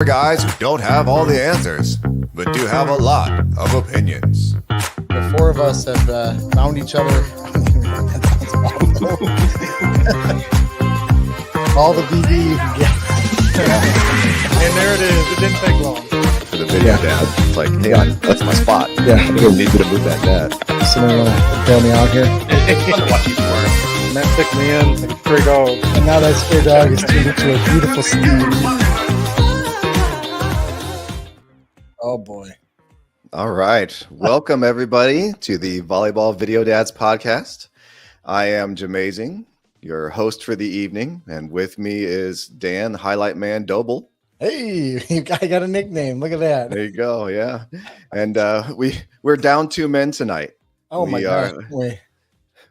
Guys who don't have all the answers, but do have a lot of opinions. The four of us have found each other. All the BB you can get. And there it is. It didn't take long. For the video dad, it's like, hey, that's my spot. Yeah. I don't need you to move that net. Someone want to bail me out here? It's fun to watch you work. Matt took me in like a stray dog. And now that stray dog is turned into a beautiful steed. Oh boy. All right. Welcome, everybody, to the Volleyball Video Dads podcast. I am Jamazing, your host for the evening. And with me is Dan, the highlight man, Doble. Hey, you got a nickname. Look at that. There you go. Yeah. And we're down 2 men tonight. Oh my gosh.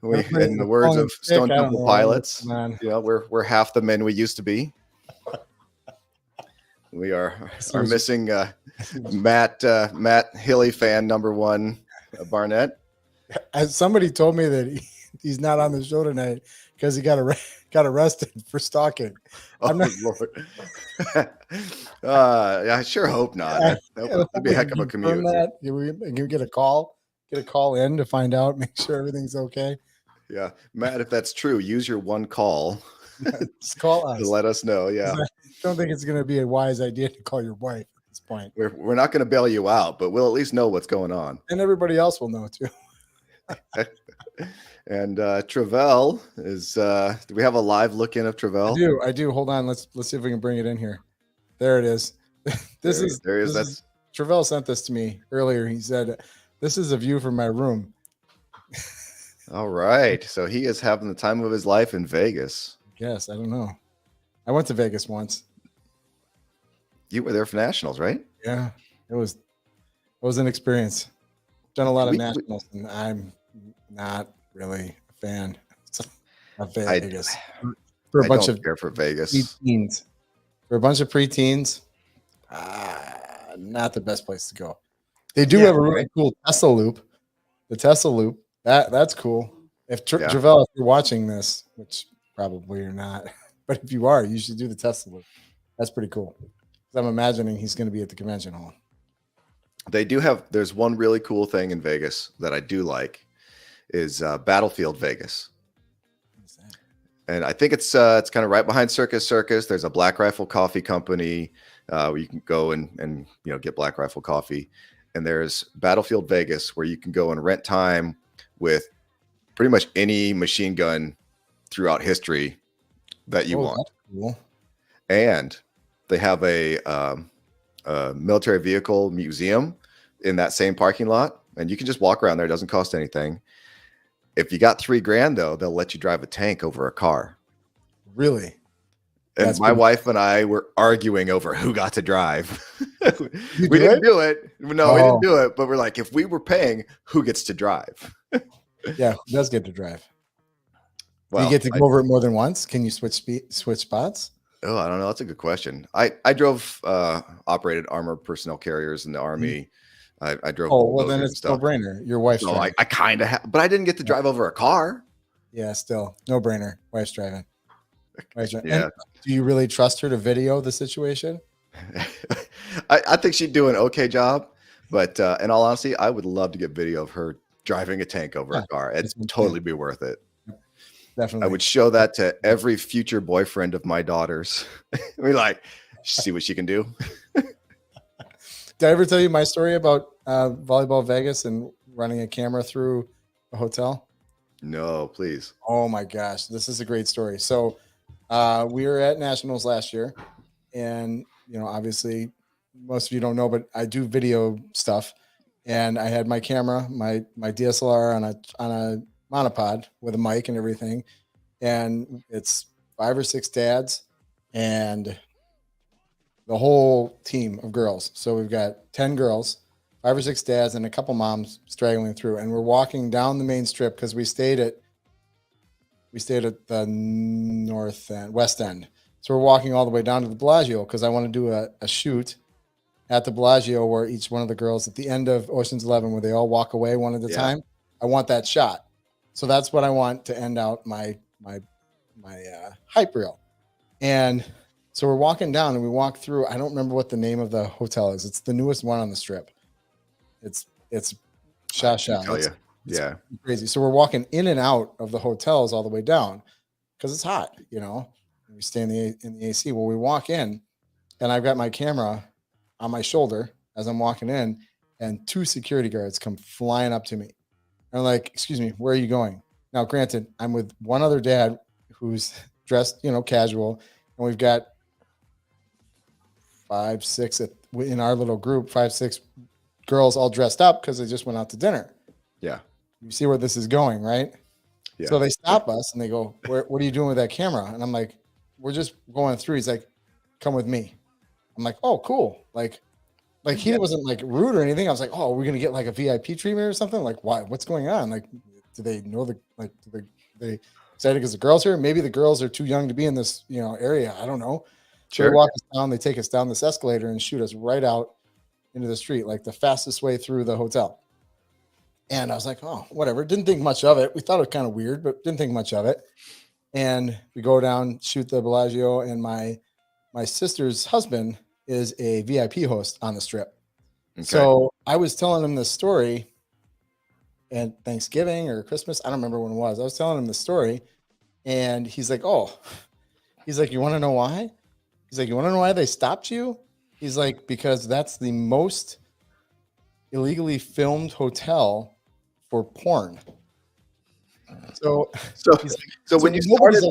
We, in the words of Stone Temple Pilots, we're half the men we used to be. We are missing Matt Hilly fan number 1, Barnett. Somebody told me that he's not on the show tonight because he got arrested for stalking. Lord. I sure hope not. That'd be a heck of a commute. Can you get a call? Get a call in to find out, make sure everything's okay. Yeah, Matt, if that's true, use your one call. Just call us to let us know. Yeah, I don't think it's going to be a wise idea to call your wife at this point. We're not going to bail you out, but we'll at least know what's going on, and everybody else will know too. And Travell is. Do we have a live look in of Travell? I do. Hold on. Let's see if we can bring it in here. There it is. There he is. Travell sent this to me earlier. He said, "This is a view from my room." All right. So he is having the time of his life in Vegas. Yes, I don't know. I went to Vegas once. You were there for nationals, right? Yeah, it was an experience. Done a lot of nationals, and I'm not really a fan of Vegas. For a bunch of preteens. For a bunch of preteens, not the best place to go. They do have a really cool Tesla loop. The Tesla loop, that's cool. If Travell, if you're watching this, which probably you're not, but if you are, you should do the Tesla loop. That's pretty cool. I'm imagining he's going to be at the convention hall. They do have. There's one really cool thing in Vegas that I do like is Battlefield Vegas. What's that? And I think it's kind of right behind Circus. There's a Black Rifle Coffee company where you can go and get Black Rifle Coffee. And there's Battlefield Vegas where you can go and rent time with pretty much any machine gun throughout history that you want. Cool. And they have a military vehicle museum in that same parking lot, and you can just walk around there. It doesn't cost anything. If you got $3,000 though, they'll let you drive a tank over a car. Really? And my wife and I were arguing over who got to drive. We didn't do it. No, we didn't do it. But we're like, if we were paying, who gets to drive? Yeah, who does get to drive? Well, you get to go over it more than once? Can you switch spots? Oh, I don't know. That's a good question. I drove operated armored personnel carriers in the Army. I drove. Oh, well, then it's no brainer. Your wife's driving. I kind of but I didn't get to drive over a car. Yeah, still no brainer. Wife's driving. Yeah. And do you really trust her to video the situation? I think she'd do an okay job, but in all honesty, I would love to get video of her driving a tank over a car. It'd totally be worth it. Definitely. I would show that to every future boyfriend of my daughters. We're like, see what she can do. Did I ever tell you my story about Volleyball Vegas and running a camera through a hotel? No, please. Oh my gosh, this is a great story. So we were at nationals last year, and obviously most of you don't know, but I do video stuff, and I had my camera, my DSLR on a monopod with a mic and everything, and it's 5 or 6 dads and the whole team of girls. So we've got 10 girls, 5 or 6 dads, and a couple moms straggling through, and we're walking down the main strip because we stayed at the west end. So we're walking all the way down to the Bellagio because I want to do a shoot at the Bellagio where each one of the girls at the end of Ocean's 11, where they all walk away one at a time. I want that shot. So that's what I want to end out my hype reel. And So we're walking down and we walk through. I don't remember what the name of the hotel is. It's the newest one on the strip. It's Shasha. Tell you. It's Yeah. crazy. So we're walking in and out of the hotels all the way down because it's hot, you know. We stay in the AC. Well, we walk in, and I've got my camera on my shoulder as I'm walking in, and 2 security guards come flying up to me. And I'm like, "Excuse me, where are you going?" Now, granted, I'm with one other dad who's dressed, you know, casual, and we've got 5, 6 in our little group, 5, 6 girls all dressed up because they just went out to dinner. Yeah. You see where this is going, right? Yeah. So they stop us and they go, what are you doing with that camera? And I'm like, we're just going through. He's like, come with me. I'm like, oh, cool. Like he wasn't like rude or anything. I was like, oh, we're gonna get like a VIP treatment or something. Like, why? What's going on? Like, do they know do they excited because the girls here? Maybe the girls are too young to be in this, you know, area. I don't know. So they walk us down. They take us down this escalator and shoot us right out into the street, like the fastest way through the hotel. And I was like, oh, whatever. Didn't think much of it. We thought it was kind of weird, but didn't think much of it. And we go down, shoot the Bellagio, and my sister's husband is a VIP host on the strip. Okay. So I was telling him this story and Thanksgiving or Christmas. I don't remember when it was. I was telling him the story, and he's like, oh, he's like, you want to know why? He's like, you want to know why they stopped you? He's like, because that's the most illegally filmed hotel for porn. So when you started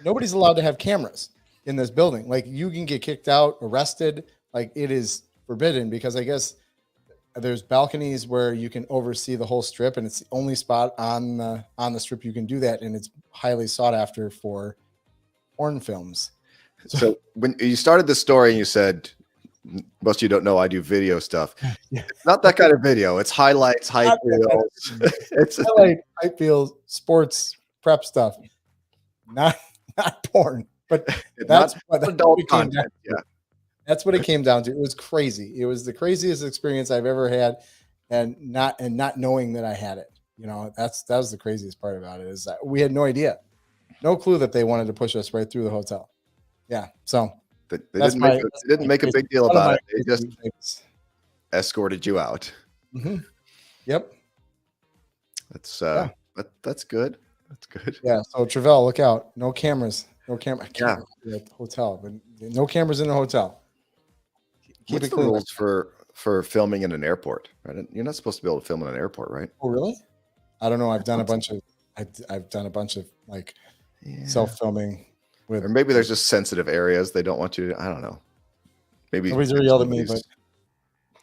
nobody's allowed to have cameras in this building. Like, you can get kicked out, arrested. Like, it is forbidden because I guess there's balconies where you can oversee the whole strip, and it's the only spot on the strip you can do that, and it's highly sought after for porn films. So when you started the story and you said, most of you don't know I do video stuff. Yeah. It's not that kind of video. It's highlights, hype reels. It's hype reels, sports prep stuff. Not porn. But that's what adult content. Yeah. That's what it came down to. It was crazy. It was the craziest experience I've ever had, and not knowing that I had it. You know, that was the craziest part about it, is that we had no idea. No clue that they wanted to push us right through the hotel. Yeah. So they didn't make a big deal about it. They just escorted you out. Mm-hmm. Yep. That's good. That's good. Yeah. So Travell, look out. No cameras. No camera. Yeah. At the hotel, but no cameras in the hotel. What's the rules for filming in an airport? Right? You're not supposed to be able to film in an airport, right? Oh, really? I don't know. I've done a bunch of like self-filming. Or maybe there's just sensitive areas they don't want you to. I don't know. Maybe nobody's ever yelled at me, but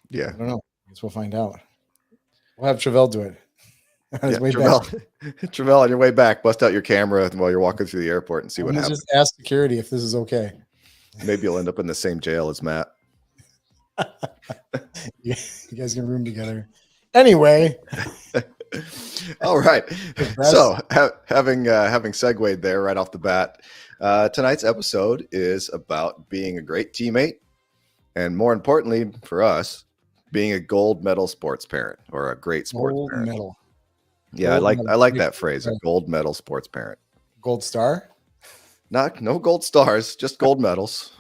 yeah, I don't know. I guess we'll find out. We'll have Travell do it. Travell, on your way back, bust out your camera while you're walking through the airport and see what happens. Just ask security if this is okay. Maybe you'll end up in the same jail as Matt. You guys can room together. Anyway. All right. So having segued there right off the bat, tonight's episode is about being a great teammate, and more importantly for us, being a gold medal sports parent, or a great sports parent. Medal. Yeah, I like that phrase, a gold medal sports parent. Gold star? No gold stars, just gold medals.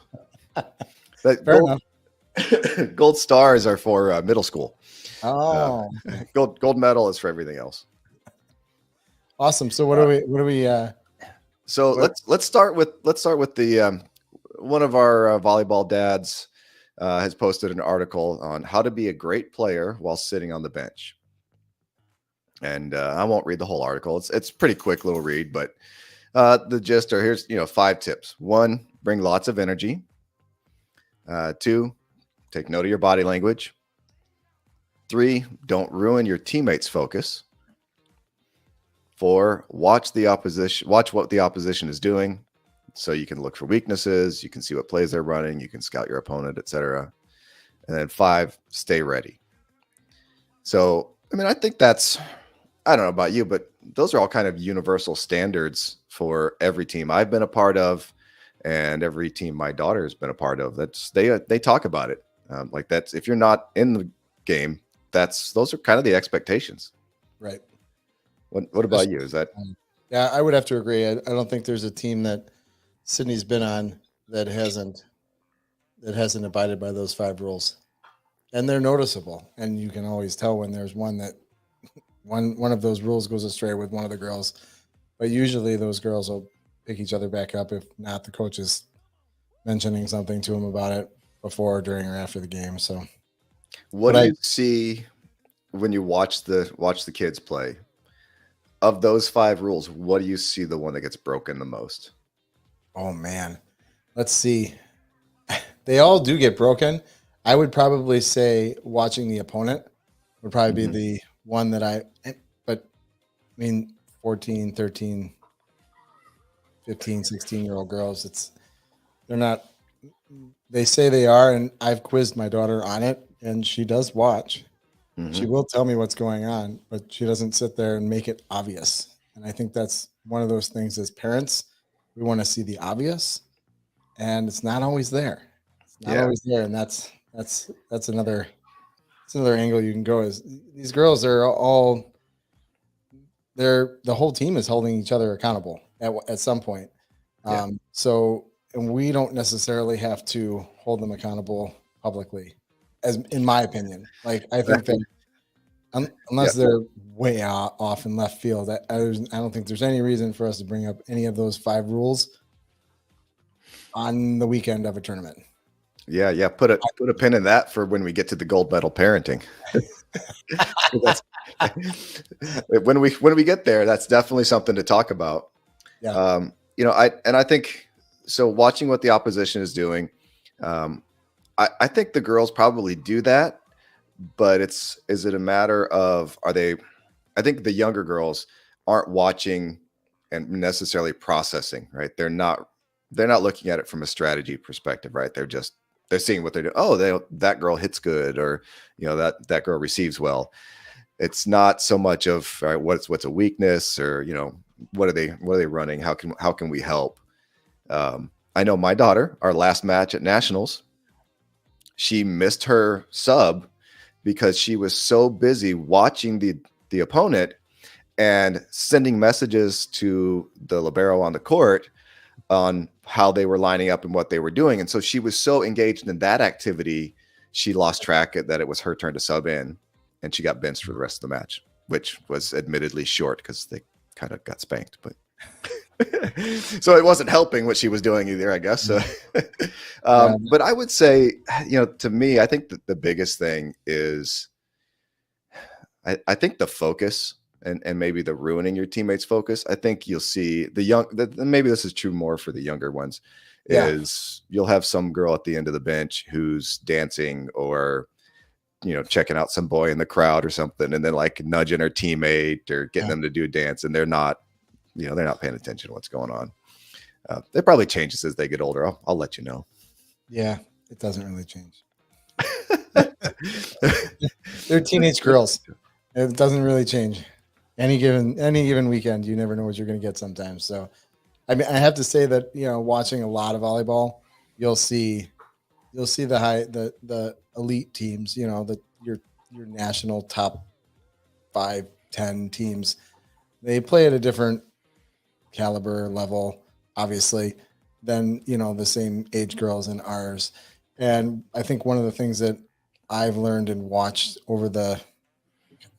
Gold stars are for middle school. Oh, gold medal is for everything else. Awesome. So what do we? So let's start with the one of our volleyball dads has posted an article on how to be a great player while sitting on the bench. And I won't read the whole article. It's pretty quick little read, but the gist are here's 5 tips. 1, bring lots of energy. 2, take note of your body language. 3, don't ruin your teammates' focus. 4, watch what the opposition is doing, so you can look for weaknesses, you can see what plays they're running, you can scout your opponent, etc. And then 5, stay ready. So, I think that's, I don't know about you, but those are all kind of universal standards for every team I've been a part of, and every team my daughter has been a part of. They talk about it. Like that's, if you're not in the game, those are kind of the expectations. Right. What about you? Is that? Yeah, I would have to agree. I don't think there's a team that Sydney's been on that hasn't abided by those 5 rules, and they're noticeable. And you can always tell when there's one that one of those rules goes astray with one of the girls. But usually those girls will pick each other back up if not the coach is mentioning something to them about it before, during, or after the game. So What but do I you see when you watch the kids play? Of those 5 rules, what do you see the one that gets broken the most? oh man, let's see. They all do get broken. I would probably say watching the opponent would probably be Mhm. the one that but I mean 14, 13, 15, 16-year-old girls, they're not, they say they are, and I've quizzed my daughter on it, and she does watch. She Mhm. will tell me what's going on, but she doesn't sit there and make it obvious. And I think that's one of those things as parents, we want to see the obvious, and it's not always there. It's not Yeah. always there, and that's another angle you can go. Is these girls are all, the whole team is holding each other accountable at some point. Yeah. So, and we don't necessarily have to hold them accountable publicly, as in my opinion. Like I think that Yeah. unless they're way off in left field, I don't think there's any reason for us to bring up any of those 5 rules on the weekend of a tournament. Yeah, yeah. Put a pin in that for when we get to the gold medal parenting. That's when we get there, that's definitely something to talk about. Yeah. I think so. Watching what the opposition is doing, I think the girls probably do that, but is it a matter of are they? I think the younger girls aren't watching and necessarily processing. Right? They're not looking at it from a strategy perspective. Right? They're seeing what they're doing. Oh, that girl hits good, or that girl receives well. It's not so much of all right, what's a weakness, or what are they running? How can we help? I know my daughter, our last match at nationals, she missed her sub because she was so busy watching the opponent and sending messages to the libero on the court on how they were lining up and what they were doing. And so she was so engaged in that activity, she lost track that it was her turn to sub in, and she got benched for the rest of the match, which was admittedly short because they kind of got spanked, but so it wasn't helping what she was doing either, I guess. So, but I would say, to me, I think that the biggest thing is, I think the focus and maybe the ruining your teammates' focus. I think you'll see maybe this is true more for the younger ones, is you'll have some girl at the end of the bench who's dancing or checking out some boy in the crowd or something, and then like nudging her teammate or getting them to do a dance, and they're not paying attention to what's going on. It probably changes as they get older. I'll let you know. Yeah, it doesn't really change. They're teenage girls. It doesn't really change. Any given weekend, you never know what you're going to get sometimes. So, I mean, I have to say that watching a lot of volleyball, you'll see the elite teams. Your national top 5-10 teams. They play at a different caliber level, obviously, than the same age girls in ours. And I think one of the things that I've learned and watched over the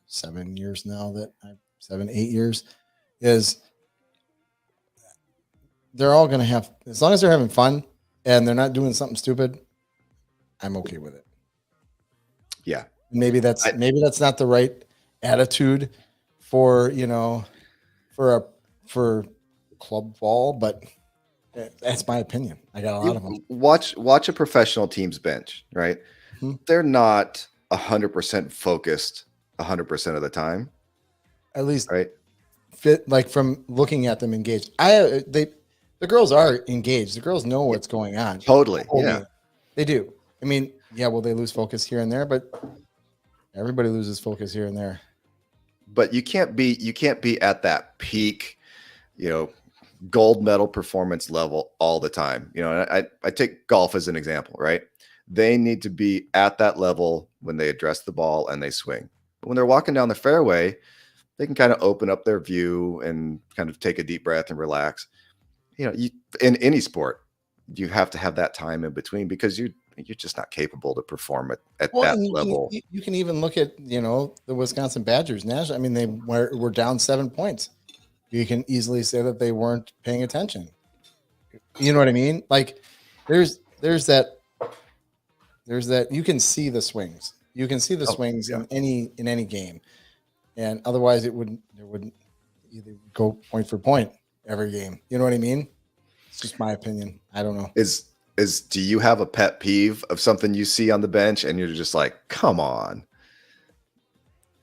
7 years now, 7-8 years, is they're all going to have, as long as they're having fun and they're not doing something stupid, I'm okay with it. Yeah. Maybe that's not the right attitude for for club ball, but that's my opinion. I got a lot of them. Watch a professional team's bench, right? Mm-hmm. They're not 100% focused 100% of the time. At least right. Fit, like from looking at them engaged. The girls are engaged. The girls know what's going on. Totally. Yeah. They do. I mean, will they lose focus here and there, but everybody loses focus here and there. But you can't be at that peak, gold medal performance level all the time. I take golf as an example, right? They need to be at that level when they address the ball and they swing. But when they're walking down the fairway, they can kind of open up their view and kind of take a deep breath and relax. In any sport, you have to have that time in between because you're just not capable to perform at Well, that and level. you can even look at, the Wisconsin Badgers national. I mean, they were down 7 points. You can easily say that they weren't paying attention. You know what I mean? Like there's that you can see the swings. You can see the swings yeah. in any game. And otherwise it wouldn't either go point for point every game. You know what I mean? It's just my opinion. I don't know. Do you have a pet peeve of something you see on the bench and you're just like, come on?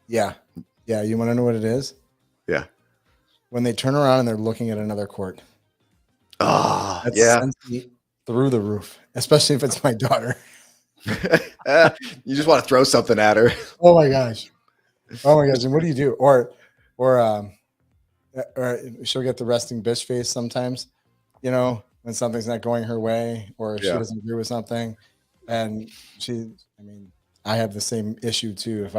Yeah. Yeah. You want to know what it is? Yeah. When they turn around and they're looking at another court. Oh, That's yeah. sensitive through the roof, especially if it's my daughter. You just want to throw something at her. Oh my gosh. And what do you do? Or she'll get the resting bitch face sometimes, when something's not going her way or she doesn't agree with something. And I have the same issue too.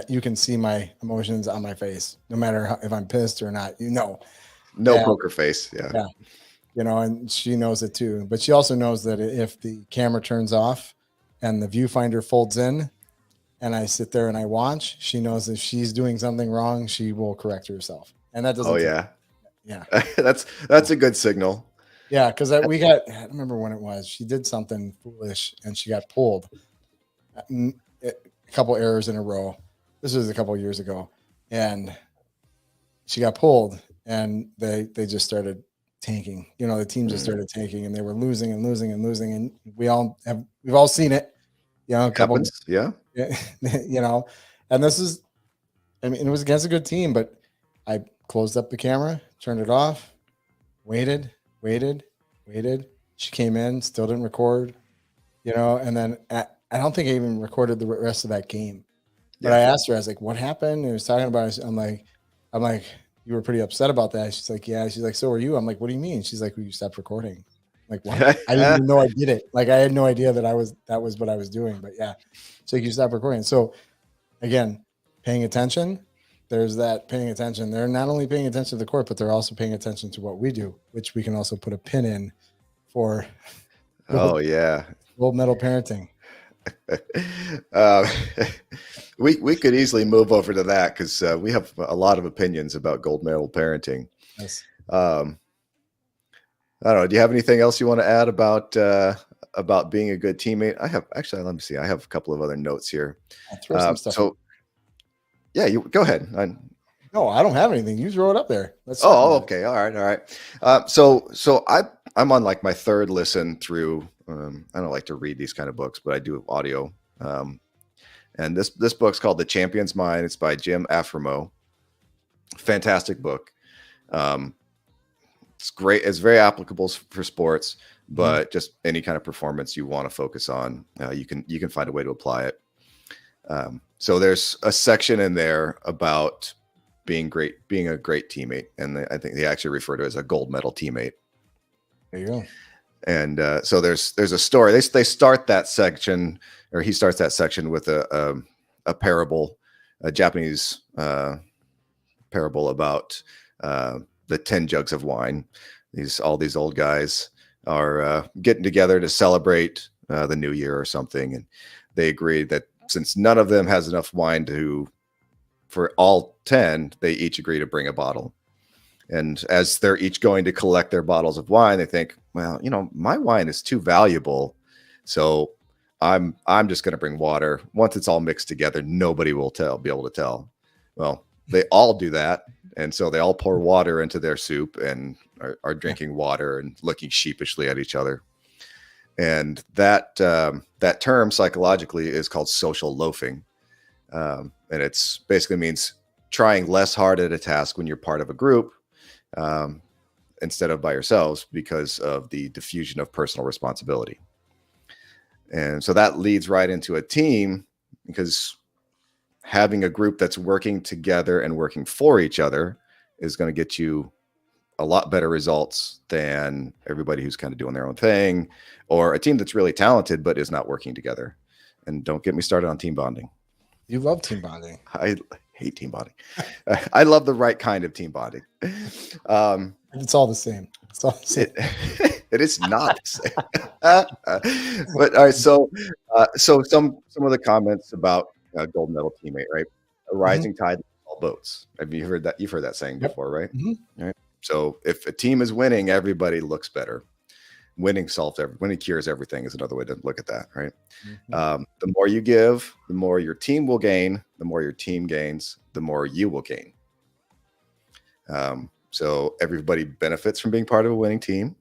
You can see my emotions on my face, no matter if I'm pissed or not, No poker face. Yeah. And she knows it too. But she also knows that if the camera turns off and the viewfinder folds in and I sit there and I watch, she knows if she's doing something wrong, she will correct herself. And that doesn't. Yeah. That's a good signal. Yeah. Cause I don't remember when it was, she did something foolish and she got pulled. A couple errors in a row. This was a couple of years ago. And she got pulled and they just started tanking. The team just started tanking and they were losing and losing and losing. And we've all seen it. Happens. Yeah. And this is, it was against a good team, but I closed up the camera, turned it off, waited. She came in, still didn't record, and then I don't think I even recorded the rest of that game. But I asked her, I was like, what happened? And I was talking about it. I'm like, you were pretty upset about that. She's like, yeah. She's like, so are you? I'm like, what do you mean? She's like, well, you stopped recording. I'm like, what? I didn't even know I did it. Like, I had no idea that was what I was doing. But yeah, so you stopped recording. So again, paying attention. There's that paying attention. They're not only paying attention to the court, but they're also paying attention to what we do, which we can also put a pin in for. Gold medal parenting. We could easily move over to that because we have a lot of opinions about gold medal parenting. Yes. I don't know. Do you have anything else you want to add about being a good teammate? Let me see. I have a couple of other notes here. I'll throw some stuff. So yeah, you go ahead. No, I don't have anything. You throw it up there. Okay. All right. So I'm on like my third listen through. I don't like to read these kind of books, but I do audio. And this book's called The Champion's Mind. It's by Jim Afremo. Fantastic book. It's great. It's very applicable for sports, but just any kind of performance you want to focus on, you can find a way to apply it. So there's a section in there about being a great teammate, and I think they actually refer to it as a gold medal teammate. There you go. And so there's a story. They start that section, or he starts that section with a parable, a Japanese parable about the 10 jugs of wine. All these old guys are getting together to celebrate the new year or something, and they agree that since none of them has enough wine for all 10, they each agree to bring a bottle. And as they're each going to collect their bottles of wine, they think, well, my wine is too valuable, so I'm just going to bring water. Once it's all mixed together, nobody will be able to tell. Well, they all do that, and so they all pour water into their soup and are drinking water and looking sheepishly at each other. And that term psychologically is called social loafing, and it's basically means trying less hard at a task when you're part of a group. Instead of by yourselves, because of the diffusion of personal responsibility. And so that leads right into a team, because having a group that's working together and working for each other is going to get you a lot better results than everybody who's kind of doing their own thing, or a team that's really talented but is not working together. And don't get me started on team bonding. You love team bonding. I hate team bonding. I love the right kind of team bonding. It's all the same. It's all the same. It is not the same. But all right, so some of the comments about gold medal teammate, right? A rising tide lifts all boats. Have you heard that? You've heard that saying before, right? Mm-hmm. All right. So if a team is winning, everybody looks better. Winning cures everything is another way to look at that, right? Mm-hmm. The more you give, the more your team will gain. The more your team gains, the more you will gain. So everybody benefits from being part of a winning team.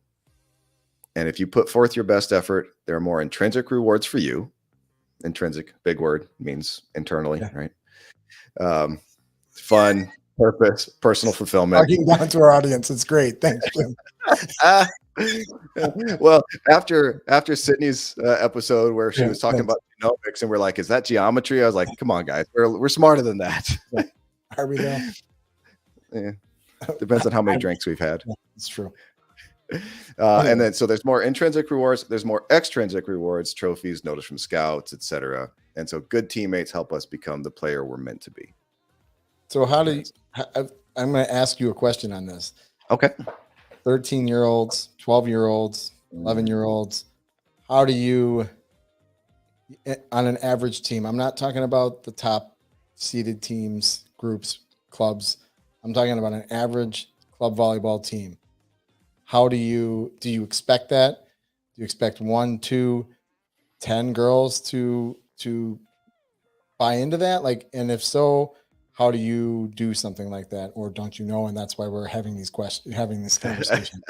And if you put forth your best effort, there are more intrinsic rewards for you. Intrinsic, big word, means internally, right? Fun, purpose, personal fulfillment. Talking down to our audience, it's great. Thanks, Jim. Well, after Sydney's episode where she was talking about genomics, and we're like, "Is that geometry?" I was like, "Come on, guys, we're smarter than that." Are we though? Yeah, depends on how many drinks we've had. It's true. And then so there's more intrinsic rewards, there's more extrinsic rewards, trophies, notice from scouts, etc. And so good teammates help us become the player we're meant to be. So how do you, I'm going to ask you a question on this. Okay. 13-year-olds, 12-year-olds, 11-year-olds, how do you, on an average team, I'm not talking about the top seeded teams, groups, clubs, I'm talking about an average club volleyball team. How do you expect that? Do you expect 1, 2, 10 girls to buy into that? Like, and if so, how do you do something like that? Or don't you know? And that's why we're having this conversation.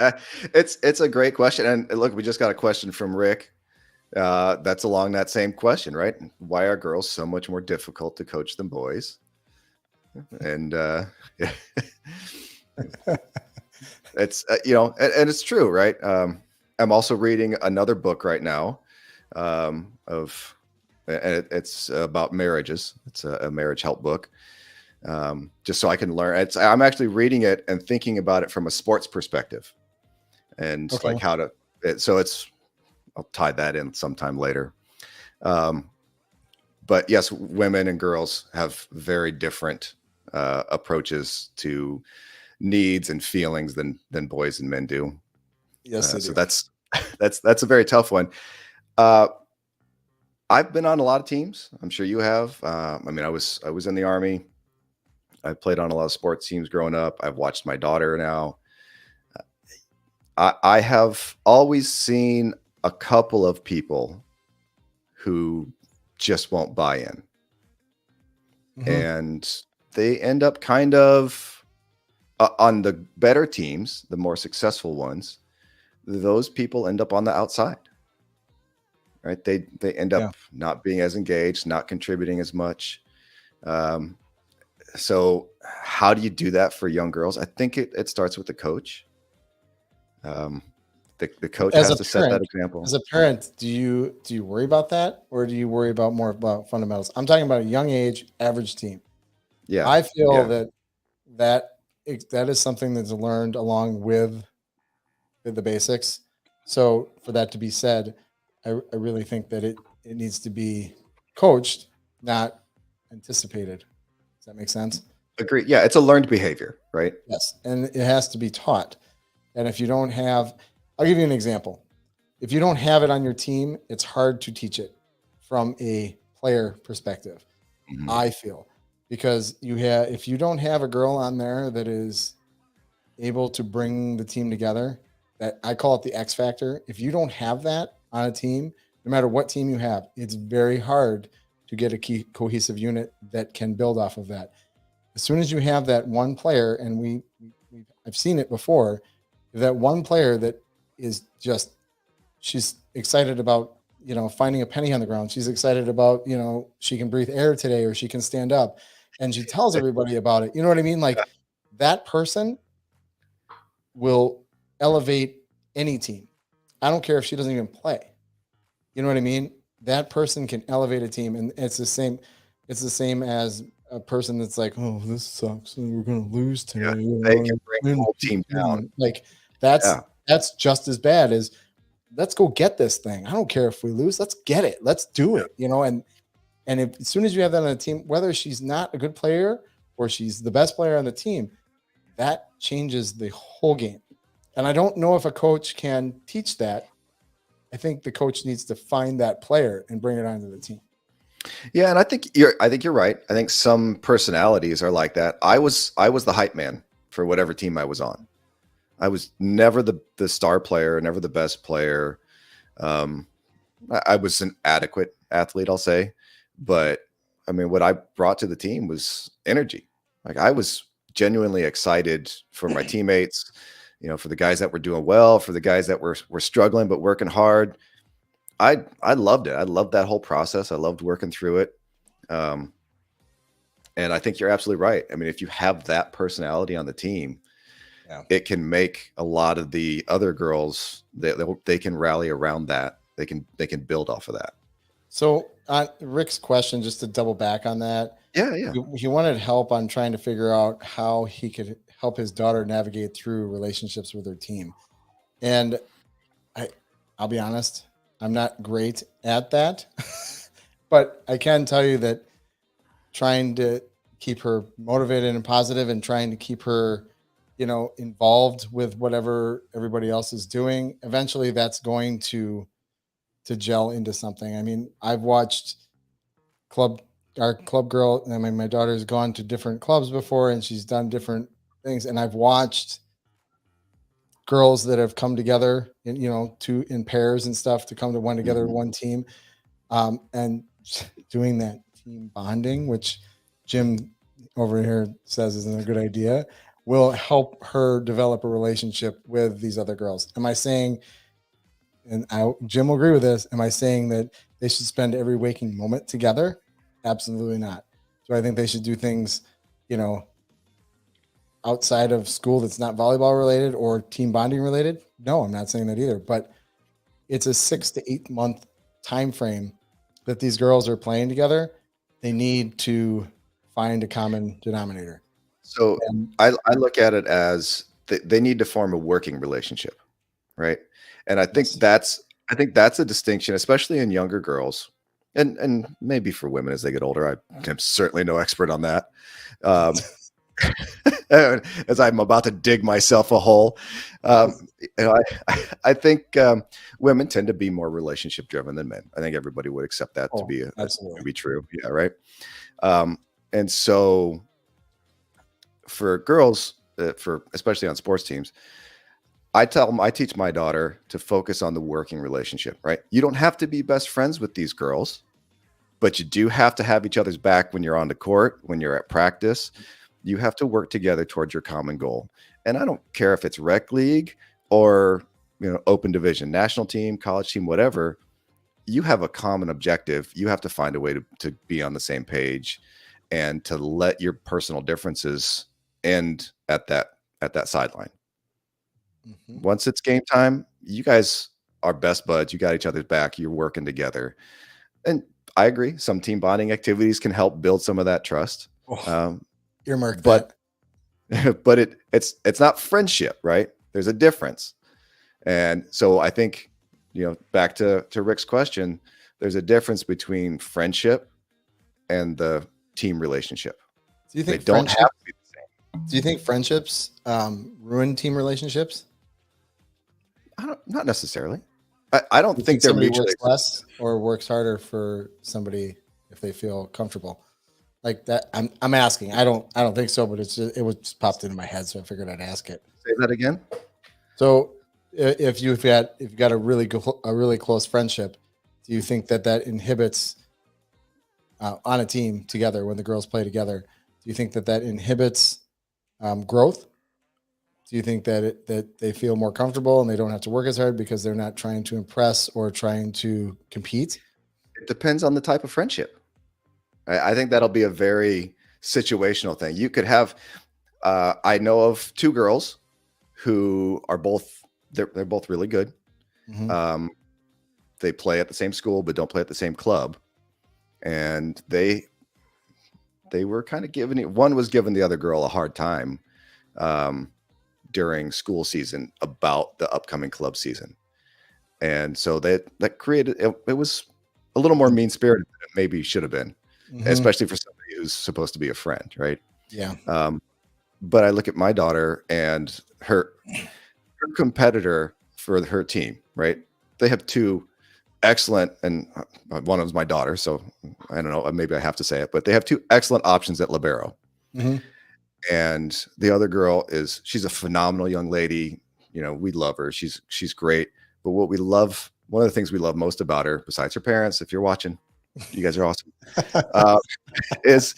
It's a great question. And look, we just got a question from Rick. That's along that same question, right? Why are girls so much more difficult to coach than boys? And it's and it's true, right? I'm also reading another book right now it's about marriages. It's a marriage help book, just so I can learn. I'm actually reading it and thinking about it from a sports perspective, and like how to. I'll tie that in sometime later. But yes, women and girls have very different approaches to needs and feelings than boys and men do. Yes, so that's a very tough one. I've been on a lot of teams. I'm sure you have. I mean, I was in the Army. I played on a lot of sports teams growing up. I've watched my daughter now. I have always seen a couple of people who just won't buy in. Mm-hmm. And they end up kind of on the better teams, the more successful ones, those people end up on the outside, right? They end up not being as engaged, not contributing as much. So how do you do that for young girls? I think it starts with the coach. The coach has to set that example. As a parent, do you worry about that, or do you worry about more about fundamentals? I'm talking about a young age, average team. Yeah, I feel that is something that's learned along with the basics. So for that to be said, I really think that it needs to be coached, not anticipated. Does that make sense? Agree. Yeah, it's a learned behavior, right? Yes, and it has to be taught. And if you don't have, I'll give you an example. If you don't have it on your team, it's hard to teach it from a player perspective, I feel. Because if you don't have a girl on there that is able to bring the team together, that I call it the X factor. If you don't have that on a team, no matter what team you have, it's very hard to get a cohesive unit that can build off of that. As soon as you have that one player, and I've seen it before, that one player that is just, she's excited about, finding a penny on the ground. She's excited about, she can breathe air today, or she can stand up, and she tells everybody about it. You know what I mean? Like that person will elevate any team. I don't care if she doesn't even play. You know what I mean? That person can elevate a team. And it's the same as a person that's like, oh, this sucks, and we're going to lose today. Yeah, they can bring the whole team down. Like that's just as bad as, let's go get this thing. I don't care if we lose. Let's get it. Let's do it. And as soon as you have that on a team, whether she's not a good player or she's the best player on the team, that changes the whole game. And I don't know if a coach can teach that. I think the coach needs to find that player and bring it onto the team. Yeah, and I think you're right. I think some personalities are like that. I was the hype man for whatever team I was on. I was never the star player, never the best player. I was an adequate athlete, I'll say, but I mean, what I brought to the team was energy. Like I was genuinely excited for my teammates, for the guys that were doing well, for the guys that were struggling but working hard. I loved it. I loved that whole process. I loved working through it. And I think you're absolutely right. I mean, if you have that personality on the team, it can make a lot of the other girls they can rally around that. They can build off of that. So on Rick's question, just to double back on that. Yeah. He wanted help on trying to figure out how he could help his daughter navigate through relationships with her team. And I'll be honest, I'm not great at that, but I can tell you that trying to keep her motivated and positive and trying to keep her, involved with whatever everybody else is doing, eventually that's going to gel into something. I mean, I've watched our club girl. I mean, my daughter's gone to different clubs before and she's done different things. And I've watched girls that have come together in pairs and stuff to come to one together, one team, and doing that team bonding, which Jim over here says isn't a good idea, will help her develop a relationship with these other girls. Am I saying, and Jim will agree with this, am I saying that they should spend every waking moment together? Absolutely not. So I think they should do things, outside of school that's not volleyball related or team bonding related? No, I'm not saying that either. But it's a 6 to 8 month time frame that these girls are playing together. They need to find a common denominator. So I look at it as they need to form a working relationship, right? And I think that's a distinction, especially in younger girls, and maybe for women as they get older. I'm certainly no expert on that. As I'm about to dig myself a hole, I think women tend to be more relationship driven than men. I think everybody would accept that to be true. Yeah, right. And so for girls, especially on sports teams, I teach my daughter to focus on the working relationship. Right, you don't have to be best friends with these girls, but you do have to have each other's back when you're on the court, when you're at practice. You have to work together towards your common goal. And I don't care if it's rec league or, open division, national team, college team, whatever. You have a common objective. You have to find a way to be on the same page and to let your personal differences end at that sideline. Mm-hmm. Once it's game time, you guys are best buds. You got each other's back. You're working together. And I agree. Some team bonding activities can help build some of that trust. Earmark but it's not friendship, right? There's a difference. And so I think, back to Rick's question, there's a difference between friendship and the team relationship. Do you think they don't have to be the same? Do you think friendships ruin team relationships? Not necessarily. I don't think they're somebody mutually works less or works harder for somebody if they feel comfortable. Like that, I'm asking. I don't think so, but it was just popped into my head, so I figured I'd ask it. Say that again. So, if you've got a really close friendship, do you think that inhibits on a team together when the girls play together? Do you think that inhibits growth? Do you think that they feel more comfortable and they don't have to work as hard because they're not trying to impress or trying to compete? It depends on the type of friendship. I think that'll be a very situational thing. You could have, I know of 2 girls who are they're both really good. Mm-hmm. They play at the same school, but don't play at the same club. And they were kind of one was giving the other girl a hard time during school season about the upcoming club season. And so that created, it was a little more mean-spirited than it maybe should have been. Mm-hmm. Especially for somebody who's supposed to be a friend, right? Yeah. But I look at my daughter and her competitor for her team, right? They have two excellent, and one of them's my daughter, so I don't know, maybe I have to say it, but they have two excellent options at libero. Mhm. And the other girl she's a phenomenal young lady. We love her. She's great. But one of the things we love most about her, besides her parents, if you're watching, you guys are awesome, is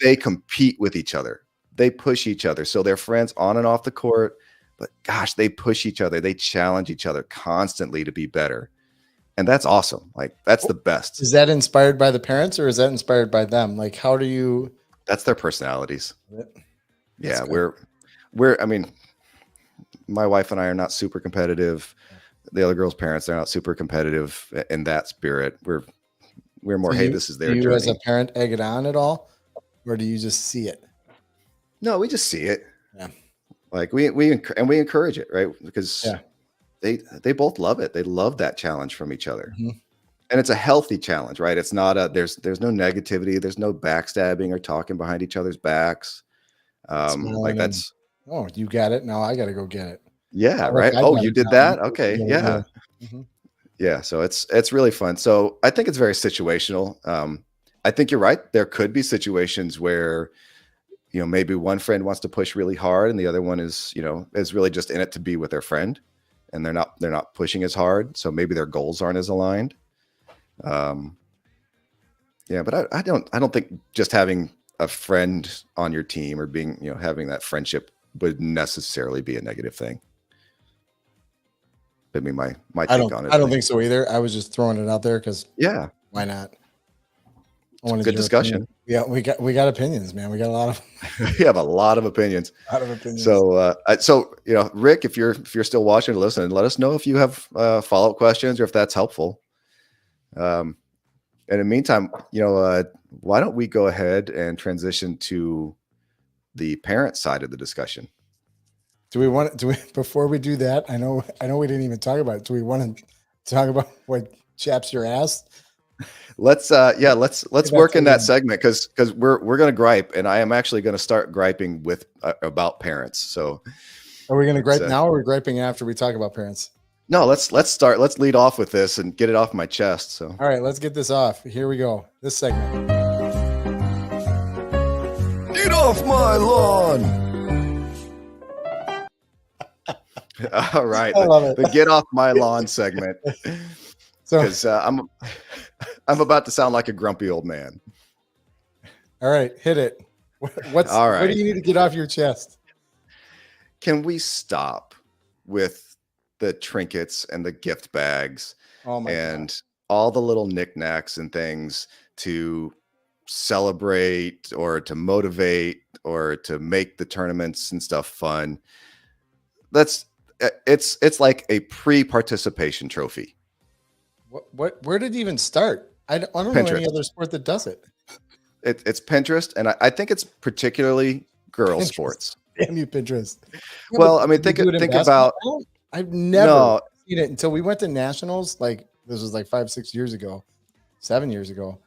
they compete with each other. They push each other. So they're friends on and off the court, but gosh, they push each other. They challenge each other constantly to be better. And that's awesome. Like, that's the best. Is that inspired by the parents or is that inspired by them? Like, how do you? That's their personalities. Yeah, good. I mean, my wife and I are not super competitive. The other girl's parents, they're not super competitive in that spirit. We're more, hey, this is their journey. Do you as a parent egg it on at all? Or do you just see it? No, we just see it. Yeah. Like we encourage it, right? Because they both love it. They love that challenge from each other. Mm-hmm. And it's a healthy challenge, right? It's not there's no negativity, there's no backstabbing or talking behind each other's backs. Like that's, oh, you got it. Now I got to go get it. Yeah, right. Oh, you did that? Okay. Yeah. Mm-hmm. Yeah. So it's really fun. So I think it's very situational. I think you're right. There could be situations where, maybe one friend wants to push really hard and the other one is really just in it to be with their friend, and they're not pushing as hard. So maybe their goals aren't as aligned. Yeah, but I don't think just having a friend on your team or being, having that friendship would necessarily be a negative thing. I mean, my take on it. I don't think so either. I was just throwing it out there because why not? Good discussion. Yeah, we got opinions, man. We got a lot of. We have a lot of opinions. So, Rick, if you're still watching or listening, let us know if you have follow-up questions or if that's helpful. In the meantime, why don't we go ahead and transition to the parent side of the discussion? Before we do that, I know we didn't even talk about it. Do we want to talk about what chaps your ass? Let's work in that segment because we're going to gripe, and I am actually going to start griping with about parents. So are we going to gripe now or are we griping after we talk about parents? No, let's lead off with this and get it off my chest. So all right, let's get this off. Here we go. This segment. Get off my lawn. All right, the get off my lawn segment. So, because I'm about to sound like a grumpy old man. All right, hit it. What do you need to get off your chest? Can we stop with the trinkets and the gift bags and all the little knickknacks and things to celebrate or to motivate or to make the tournaments and stuff fun? It's like a pre-participation trophy. Where did it even start? I don't know any other sport that does it. It's Pinterest, and I think it's particularly girl sports. Damn you, Pinterest. Well, I mean, think about. I've never seen it until we went to nationals. Like this was like 5-6 years ago, 7 years ago,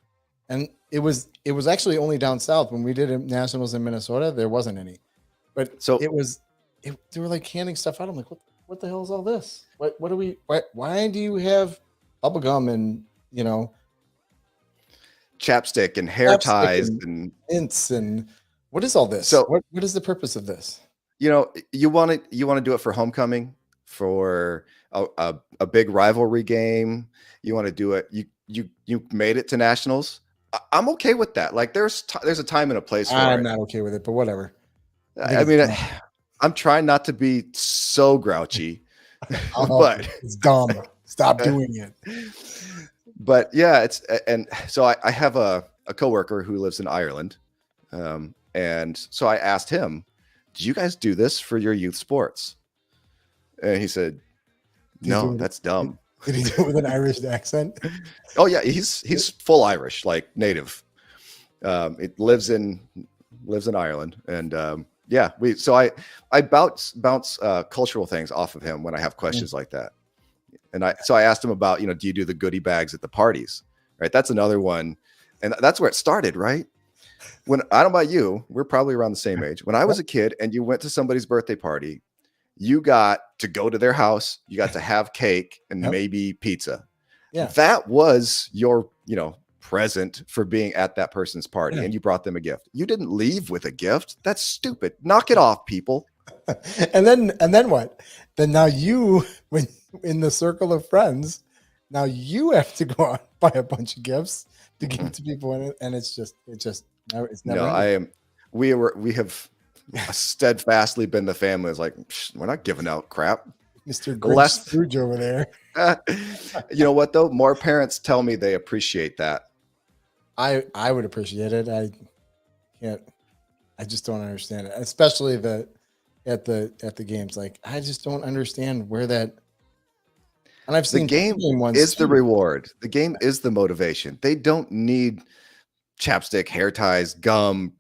and it was actually only down south when we did nationals in Minnesota. There wasn't any, but so they were like handing stuff out. I'm like, what the hell is all this? What do we? Why do you have bubble gum and chapstick and hair ties and mints and what is all this? So what is the purpose of this? You want to do it for homecoming, for a big rivalry game. You want to do it. You made it to nationals. I'm okay with that. Like there's a time and a place for it. I'm not okay with it, but whatever. I mean, I'm trying not to be so grouchy, but it's dumb. Stop doing it. But yeah, and so I have a coworker who lives in Ireland, and so I asked him, "Do you guys do this for your youth sports?" And he said, "No, that's dumb." Did he do it with an Irish accent? Oh yeah, he's full Irish, like native. It lives in Ireland, and yeah, I bounce cultural things off of him when I have questions like that. And I asked him about, do you do the goodie bags at the parties? Right. That's another one. And that's where it started, right? When I don't know about you, we're probably around the same age. When I was a kid and you went to somebody's birthday party, you got to go to their house, you got to have cake and Yep. maybe pizza. Yeah. That was your, present for being at that person's party, Yeah. and you brought them a gift. You didn't leave with a gift. That's stupid. Knock it off, people. and then what? Then now you, when in the circle of friends, now you have to go out and buy a bunch of gifts to give to people, and it's never. No, ending. we have steadfastly been the family is like, we're not giving out crap. Mr. Grinch Scrooge over there. You know what though? More parents tell me they appreciate that. I would appreciate it. I just don't understand it, especially at the games. Like, I just don't understand where that. And I've seen the game is the reward. The game is the motivation. They don't need chapstick, hair ties, gum,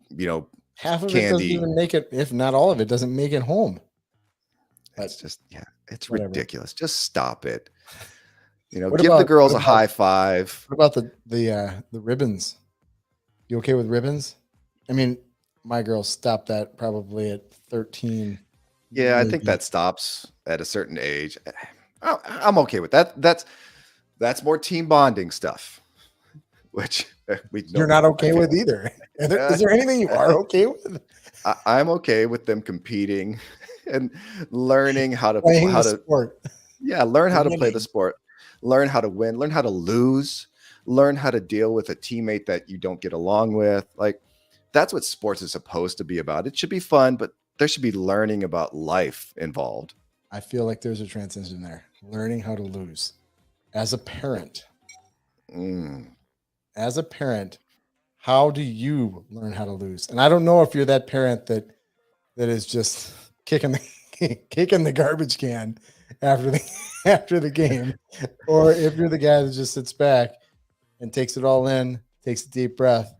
half of candy. it doesn't even make it, if not all of it, doesn't make it home. It's just, it's whatever. ridiculous. Just stop it. Give about, the girls a high five. What about the ribbons? You okay with ribbons? I mean, my girls stopped that probably at 13. Yeah, maybe. I think that stops at a certain age. I'm okay with that. That's more team bonding stuff, which you're not okay with either. Is there anything you are okay with? I'm okay with them competing and learning how to sport. Yeah, learn how to play the sport, learn how to win, learn how to lose, learn how to deal with a teammate that you don't get along with. Like, that's what sports is supposed to be about. It should be fun, but there should be learning about life involved. I feel like there's a transition there. Learning how to lose. As a parent, how do you learn how to lose? And I don't know if you're that parent that is just kicking the garbage can after the game, or if you're the guy that just sits back and takes it all in, takes a deep breath,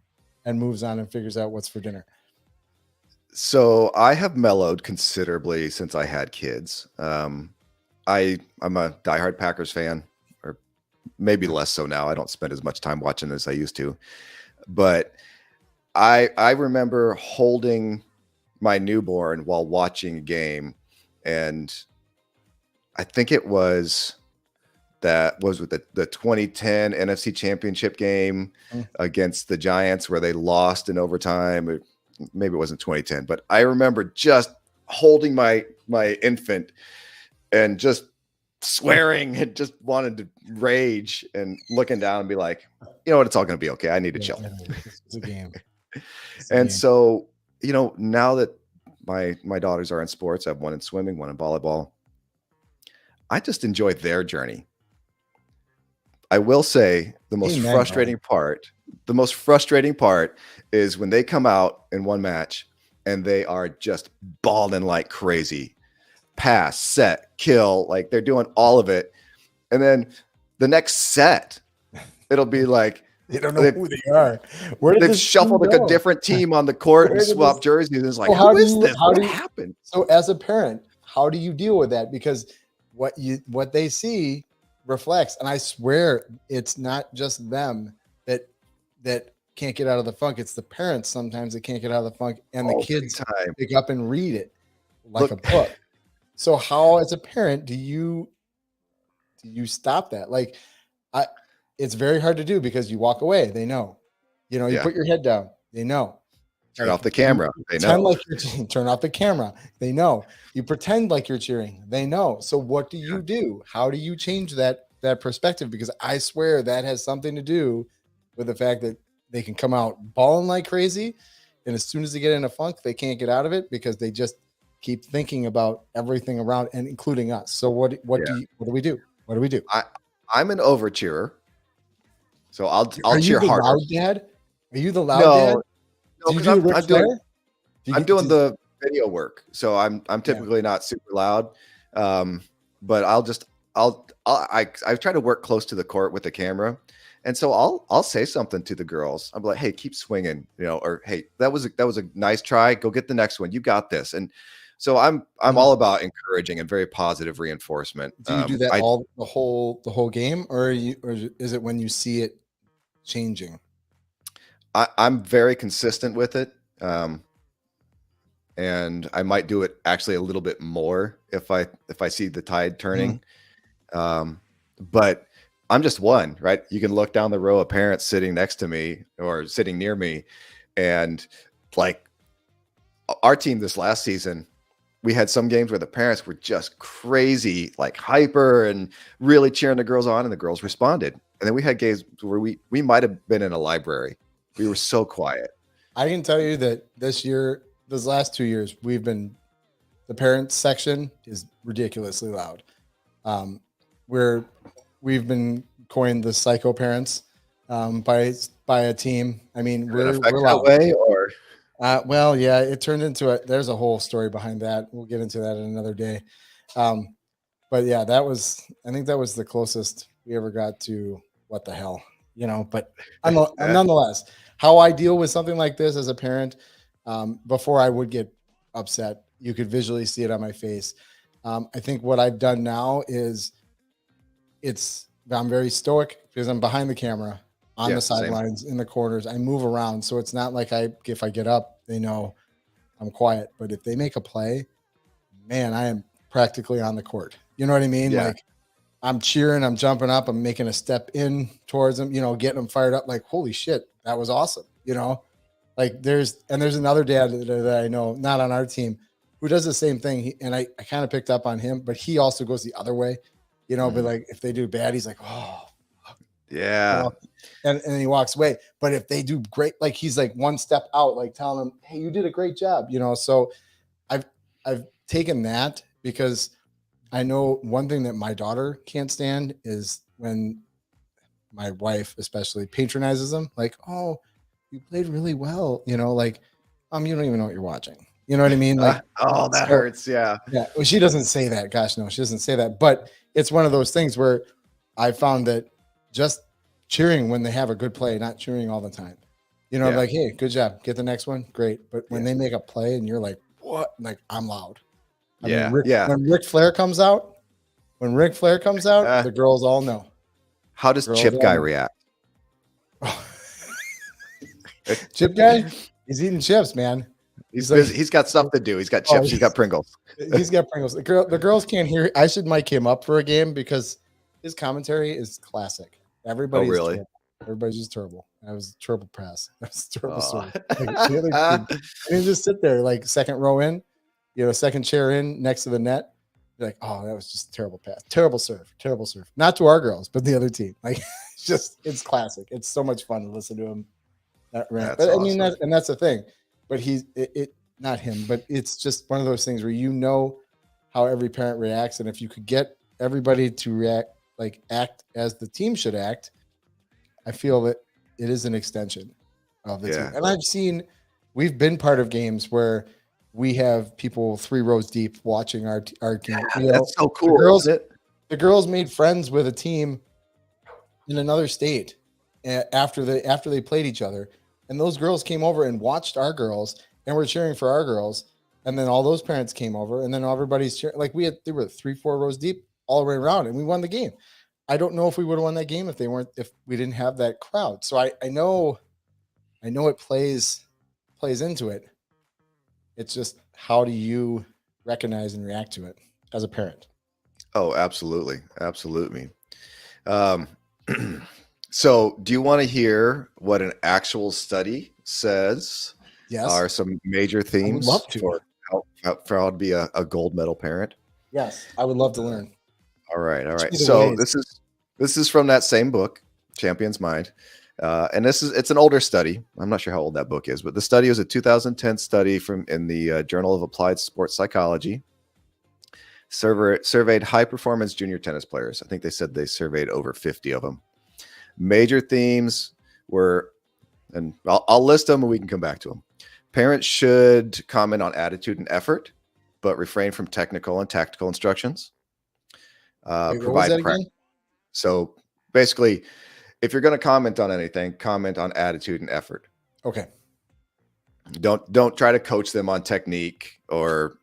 and moves on and figures out what's for dinner. So I have mellowed considerably since I had kids. I'm a diehard Packers fan, or maybe less so now. I don't spend as much time watching as I used to, but I remember holding my newborn while watching a game, and I think it was with the 2010 NFC Championship game against the Giants, where they lost in overtime. Maybe it wasn't 2010, but I remember just holding my infant and just swearing and just wanted to rage and looking down and be like, you know what, it's all going to be okay. I need to chill. It's a game. So, now that my daughters are in sports, I have one in swimming, one in volleyball. I just enjoy their journey. I will say the most frustrating part is when they come out in one match and they are just balling like crazy. Pass, set, kill, like they're doing all of it. And then the next set, it'll be like, they don't know who they are. They've shuffled like a different team on the court and swapped jerseys. And it's like, who is this? What happened? So as a parent, how do you deal with that? Because what they see reflects, and I swear it's not just them that can't get out of the funk. It's the parents sometimes that can't get out of the funk, and the kids pick up and read it like a book. So how, as a parent, do you stop that? Like, it's very hard to do because you walk away. They know, you put your head down. They know. Turn off the camera. They know. Turn off the camera. They know. You pretend like you're cheering. They know. So what do you do? How do you change that perspective? Because I swear that has something to do with the fact that they can come out balling like crazy, and as soon as they get in a funk, they can't get out of it because they just keep thinking about everything around, and including us. So what do we do? What do we do? I'm an over cheerer, so I'll cheer harder. Loud dad? Are you the loud dad? No, I'm doing the video work, so I'm typically not super loud, but I try to work close to the court with the camera, and so I'll say something to the girls. I'm like, hey, keep swinging, or hey, that was a nice try. Go get the next one. You got this. And so I'm all about encouraging and very positive reinforcement. Do you do that the whole game, or is it when you see it changing? I'm very consistent with it. and I might do it actually a little bit more if I see the tide turning. But I'm just one, right? You can look down the row of parents sitting next to me or sitting near me, and like our team this last season, we had some games where the parents were just crazy, like hyper and really cheering the girls on, and the girls responded. And then we had games where we might have been in a library. We were so quiet. I can tell you that this last 2 years, the parents section is ridiculously loud. We've been coined the psycho parents by a team. I mean, we're loud. That way, or well, yeah, it turned into there's a whole story behind that. We'll get into that in another day. But yeah, I think that was the closest we ever got to what the hell, but nonetheless, how I deal with something like this as a parent, before I would get upset, you could visually see it on my face. I think what I've done now is I'm very stoic because I'm behind the camera on the sidelines, in the corners. I move around. So it's not like if I get up, they know I'm quiet. But if they make a play, man, I am practically on the court. You know what I mean? Yeah. Like I'm cheering, I'm jumping up, I'm making a step in towards them, getting them fired up. Like, holy shit, that was awesome. Like there's another dad that I know, not on our team, who does the same thing. And I kind of picked up on him, but he also goes the other way, but like if they do bad, he's like, oh, yeah. And he walks away. But if they do great, like he's like one step out, like telling them, hey, you did a great job, So I've taken that because I know one thing that my daughter can't stand is when my wife especially patronizes them, like, oh, you played really well, like, you don't even know what you're watching. You know what I mean? Like, oh, that hurts. Yeah. Yeah. Well, she doesn't say that. Gosh, no, she doesn't say that. But it's one of those things where I found that just cheering when they have a good play, not cheering all the time. Like, hey, good job. Get the next one. Great. But when they make a play and you're like, what? Like, I'm loud. I mean, when Ric Flair comes out, the girls all know. How does Chip Guy react? Chip Guy? He's eating chips, man. He's got stuff to do. He's got chips. He's got Pringles. He's got Pringles. The girls can't hear. I should mic him up for a game because his commentary is classic. Everybody's really? terrible. Everybody's just terrible. That was a terrible pass. That was a terrible serve. And you just sit there like second row in, second chair in next to the net. You're like, oh, that was just a terrible pass. Terrible serve. Not to our girls, but the other team. Like, it's classic. It's so much fun to listen to him. But awesome. I mean, that's the thing. But not him, but it's just one of those things where how every parent reacts. And if you could get everybody to act as the team should act, I feel that it is an extension of the team. And we've been part of games where we have people 3 rows deep watching our team. That's so cool. The girls made friends with a team in another state after they played each other. And those girls came over and watched our girls and were cheering for our girls. And then all those parents came over and then everybody's cheering. Like they were 3-4 rows deep all the way around and we won the game. I don't know if we would have won that game if we didn't have that crowd. So I know it plays into it. It's just, how do you recognize and react to it as a parent? Oh, absolutely. Absolutely. So do you want to hear what an actual study says? Yes. Are some major themes for how to be a gold medal parent? Yes, I would love to learn. All right. So this is from that same book, Champion's Mind. And it's an older study. I'm not sure how old that book is, but the study was a 2010 study in the Journal of Applied Sports Psychology. Surveyed high performance junior tennis players. I think they said they surveyed over 50 of them. Major themes were, and I'll list them and we can come back to them. Parents should comment on attitude and effort, but refrain from technical and tactical instructions. Provide practice. So basically, if you're going to comment on anything, comment on attitude and effort. Okay. Don't try to coach them on technique or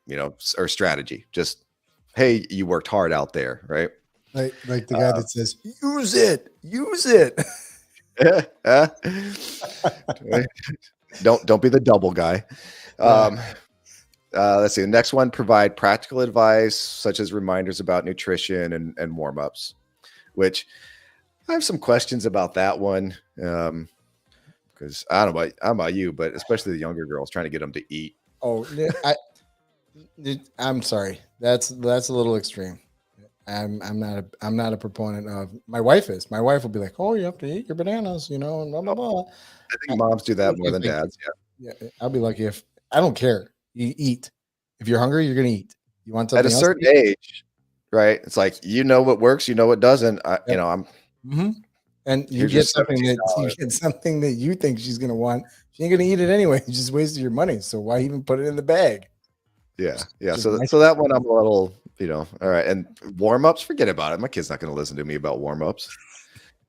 strategy. Just, hey, you worked hard out there, right? Like the guy that says, use it. Don't be the double guy. Let's see. The next one, provide practical advice such as reminders about nutrition and warm-ups, which I have some questions about that one. Because I don't know about you, but especially the younger girls trying to get them to eat. Oh, I'm sorry. That's a little extreme. I'm not a proponent of. My wife is. My wife will be like, "Oh, you have to eat your bananas," and blah blah blah. I think moms do that more than dads. Yeah, I'll be lucky if I don't care. You eat. If you're hungry, you're gonna eat. You want something At a else certain age, right? It's like what works, what doesn't. I'm. Mm-hmm. And you Here's get something that you think she's gonna want. She ain't gonna eat it anyway. You just wasted your money. So why even put it in the bag? Yeah. So that one I'm a little, all right. And warm-ups, forget about it. My kid's not gonna listen to me about warm-ups.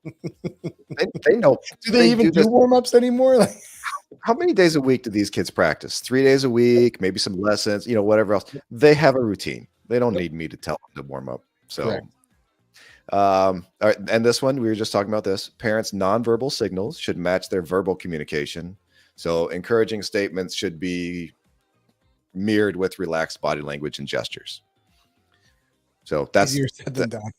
they know. Do they even do warm-ups anymore? Like, how many days a week do these kids practice? 3 days a week, maybe some lessons, whatever else. They have a routine. They don't need me to tell them to warm up. So correct. All right, and this one, we were just talking about this. Parents' nonverbal signals should match their verbal communication. So encouraging statements should be mirrored with relaxed body language and gestures. So that's easier said than done.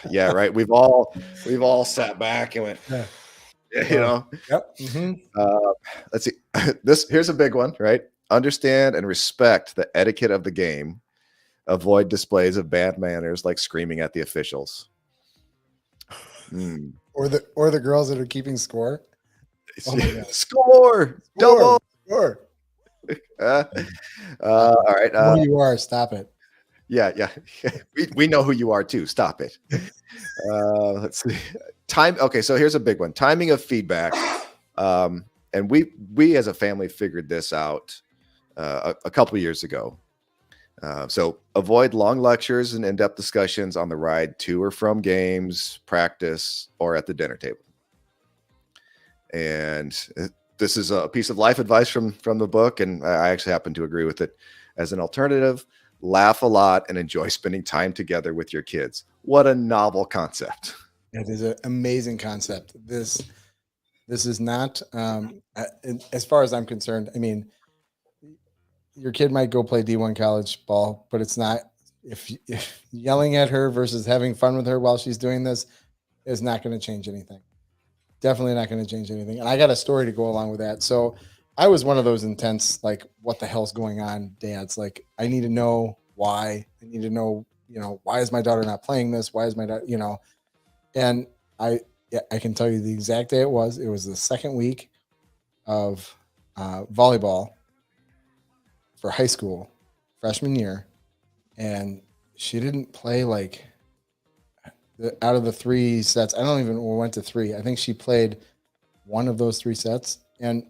Yeah, right. We've all sat back and went, Yep. Mm-hmm. Let's see. Here's a big one, right? Understand and respect the etiquette of the game. Avoid displays of bad manners like screaming at the officials. Or the girls that are keeping score. Score! Double! Score! All right. Who you are, stop it. Yeah. we know who you are too. Stop it. Let's see. Okay, so here's a big one. Timing of feedback. And we as a family figured this out a couple of years ago. So avoid long lectures and in-depth discussions on the ride to or from games, practice, or at the dinner table. And this is a piece of life advice from the book, and I actually happen to agree with it. As an alternative, laugh a lot and enjoy spending time together with your kids. What a novel concept. It is an amazing concept. This is not, as far as I'm concerned, I mean, your kid might go play D1 college ball, but it's not, if yelling at her versus having fun with her while she's doing this is not going to change anything. Definitely not going to change anything. And I got a story to go along with that. So I was one of those intense, like, what the hell's going on, dads? Like, I need to know why. I need to know, why is my daughter not playing this? Why is my daughter, and I can tell you the exact day it was. It was the second week of volleyball for high school, freshman year, and she didn't play like out of the 3 sets. I don't even went to 3. I think she played one of those 3 sets. And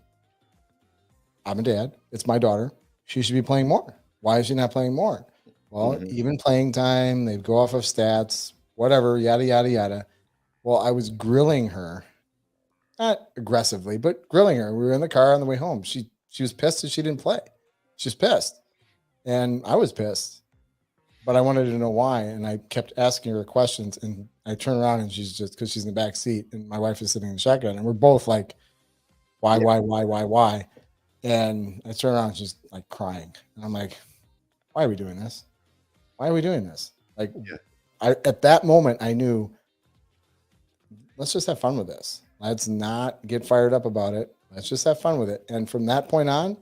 I'm a dad. It's my daughter. She should be playing more. Why is she not playing more? Well, even playing time, they'd go off of stats, whatever, yada, yada, yada. Well, I was grilling her, not aggressively, but grilling her. We were in the car on the way home. She was pissed that she didn't play. She's pissed. And I was pissed. But I wanted to know why. And I kept asking her questions. And I turn around and she's just, because she's in the back seat and my wife is sitting in the shotgun. And we're both like, why? And I turn around and she's like crying. And I'm like, why are we doing this? Why are we doing this? Like, at that moment, I knew, let's just have fun with this. Let's not get fired up about it. Let's just have fun with it. And from that point on,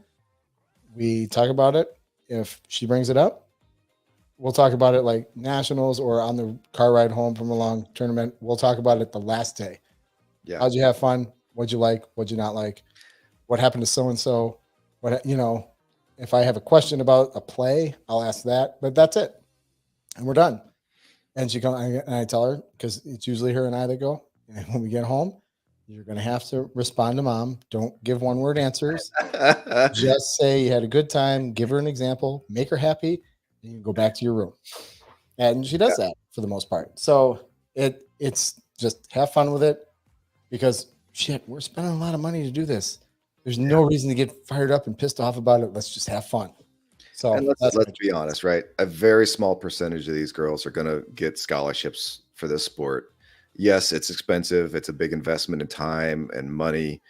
we talk about it. If she brings it up, we'll talk about it like nationals or on the car ride home from a long tournament. We'll talk about it the last day. Yeah. How'd you have fun? What'd you like? What'd you not like? What happened to so-and-so? What, if I have a question about a play, I'll ask that, but that's it. And we're done. And she comes and I tell her, because it's usually her and I that go. And when we get home, you're going to have to respond to mom. Don't give one-word answers. Just say you had a good time. Give her an example. Make her happy. And you can go back to your room. And she does that for the most part. So it's just have fun with it, because shit, we're spending a lot of money to do this. There's no reason to get fired up and pissed off about it. Let's just have fun. So and let's be honest, right? A very small percentage of these girls are going to get scholarships for this sport. Yes, it's expensive. It's a big investment in time and money,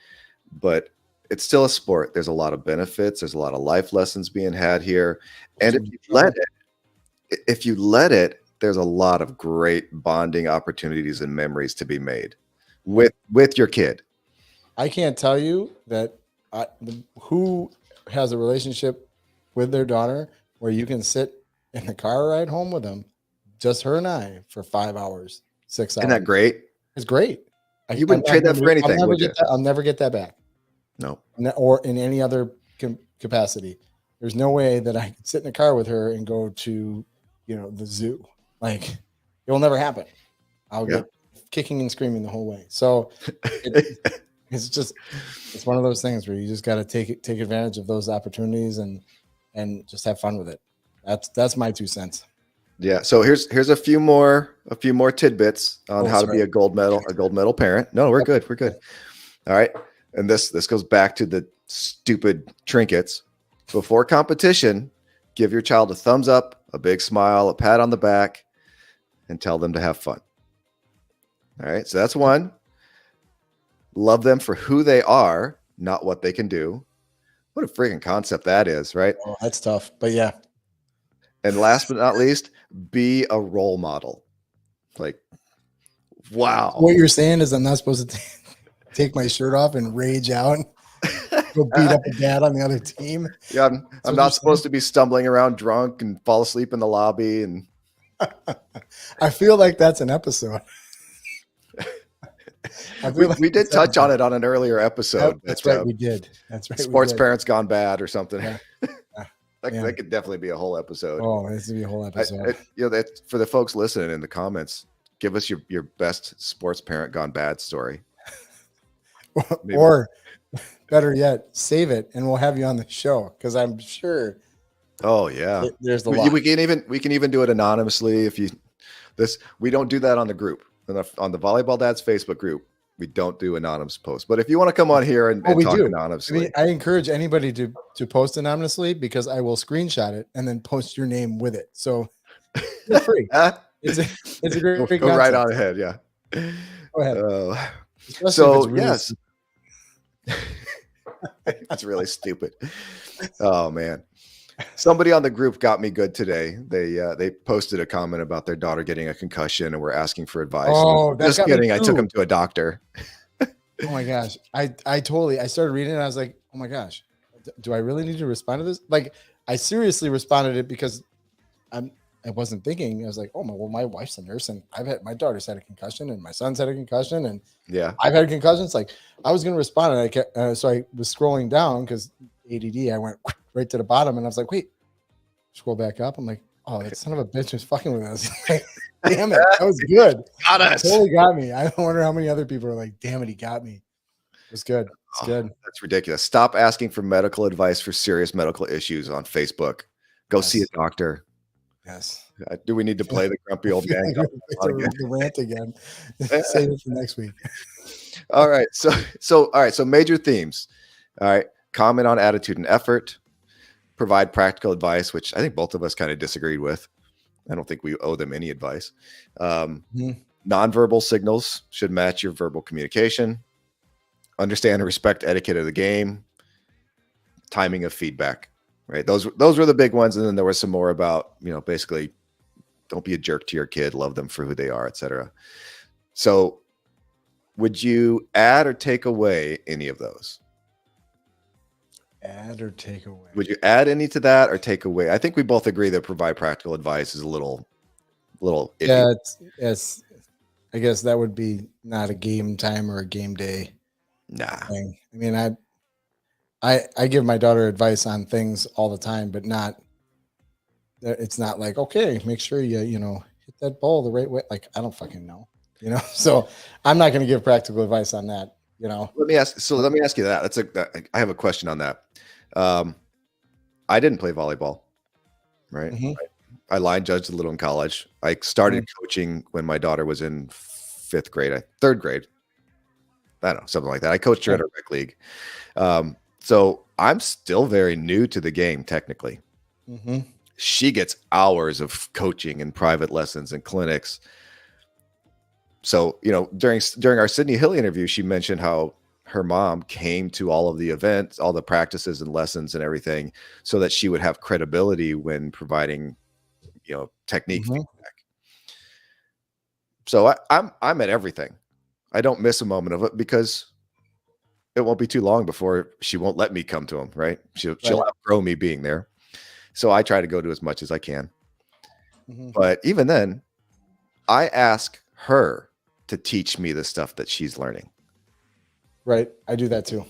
but it's still a sport. There's a lot of benefits. There's a lot of life lessons being had here. And if you let it, there's a lot of great bonding opportunities and memories to be made with your kid. I can't tell you that who has a relationship with their daughter where you can sit in the car ride home with them, just her and I, for 5 hours, 6 hours. Isn't that great? It's great. You wouldn't trade that for anything, would you? I'll never get that back. No. Or in any other capacity. There's no way that I could sit in a car with her and go to, the zoo. Like, it will never happen. I'll get kicking and screaming the whole way. So it's one of those things where you just got to take advantage of those opportunities and just have fun with it. That's my 2 cents. Yeah. So here's a few more tidbits on how to be a gold medal parent. No, we're good. We're good. All right. And this goes back to the stupid trinkets. Before competition, give your child a thumbs up, a big smile, a pat on the back, and tell them to have fun. All right. So that's one. Love them for who they are, not what they can do. What a freaking concept that is, right? Oh, that's tough. But yeah. And last but not least, be a role model. Like, wow. What you're saying is I'm not supposed to take my shirt off and rage out, go beat up a dad on the other team. Yeah, I'm not supposed to be stumbling around drunk and fall asleep in the lobby. And I feel like that's an episode. We did touch on it on an earlier episode. That's right, we did. That's right. Sports parents gone bad or something. Yeah. That could definitely be a whole episode. Oh, this would be a whole episode. That's for the folks listening in the comments. Give us your best sports parent gone bad story. Or better yet, save it and we'll have you on the show, because I'm sure. Oh yeah, there's the lot. We can even do it anonymously we don't do that on the group, on the Volleyball Dads Facebook group. We don't do anonymous posts, but if you want to come on here and talk anonymously, I encourage anybody to post anonymously, because I will screenshot it and then post your name with it. So you're free. It's a great go right on ahead. Yeah. Go ahead. Yes. It's really stupid. Oh man. Somebody on the group got me good today. They posted a comment about their daughter getting a concussion and were asking for advice. Oh, just kidding. I took him to a doctor. Oh my gosh. I started reading it and I was like, oh my gosh, do I really need to respond to this? Like, I seriously responded it because I wasn't thinking. I was like, oh my wife's a nurse and my daughter's had a concussion and my son's had a concussion and I've had concussions. Like, I was going to respond, and I kept, so I was scrolling down because ADD. I went right to the bottom and I was like, wait, scroll back up. I'm like, oh, that son of a bitch was fucking with us. Like, damn it, that was good. Got us. Totally got me. I wonder how many other people are like, damn it, he got me. It was good. It's good. That's ridiculous. Stop asking for medical advice for serious medical issues on Facebook. Go see a doctor. Yes. Do we need to play the grumpy old man? The rant again. Save it for next week. All right. So major themes. All right. Comment on attitude and effort. Provide practical advice, which I think both of us kind of disagreed with. I don't think we owe them any advice. Nonverbal signals should match your verbal communication. Understand and respect etiquette of the game. Timing of feedback. Right. Those were the big ones. And then there was some more about, basically don't be a jerk to your kid, love them for who they are, etc. So would you add or take away any of those? Add or take away? Would you add any to that or take away? I think we both agree that provide practical advice is a little iffy. Yeah, it's I guess that would be not a game time or a game day. Nah. Thing. I mean, I give my daughter advice on things all the time, but it's not like, okay, make sure you hit that ball the right way. Like, I don't fucking know, so I'm not going to give practical advice on that. Let me ask you that. I have a question on that. I didn't play volleyball, right? Mm-hmm. I line judged a little in college. I started coaching when my daughter was in third grade. I don't know, something like that. I coached her at a rec league. So I'm still very new to the game, technically. Mm-hmm. She gets hours of coaching and private lessons and clinics. So, during our Sydney Hill interview, she mentioned how her mom came to all of the events, all the practices and lessons and everything, so that she would have credibility when providing, technique Mhm. feedback. So I'm at everything. I don't miss a moment of it because it won't be too long before she won't let me come to them, right? She'll Right. outgrow me being there. So I try to go to as much as I can. Mhm. But even then, I ask her to teach me the stuff that she's learning. Right. I do that too.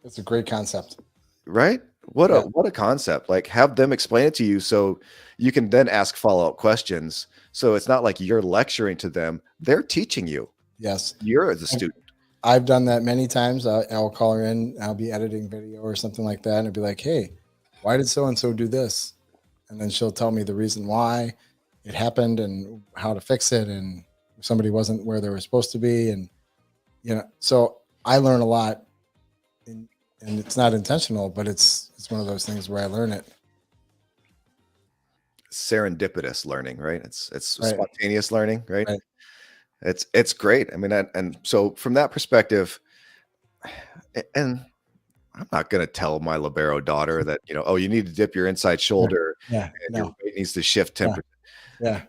It's a great concept. Right? Yeah. What a concept. Like, have them explain it to you so you can then ask follow-up questions. So it's not like you're lecturing to them, they're teaching you. Yes. You're the student. I've done that many times. I'll call her in. I'll be editing video or something like that, and I'll be like, "Hey, why did so and so do this?" And then she'll tell me the reason why it happened and how to fix it, and somebody wasn't where they were supposed to be, and So I learn a lot, and it's not intentional, but it's one of those things where I learn it. Serendipitous learning, right? It's Right. spontaneous learning, right? Right. It's great. I mean, and so from that perspective, and I'm not going to tell my libero daughter that, oh, you need to dip your inside shoulder Yeah. and your No. weight needs to shift 10%. Yeah.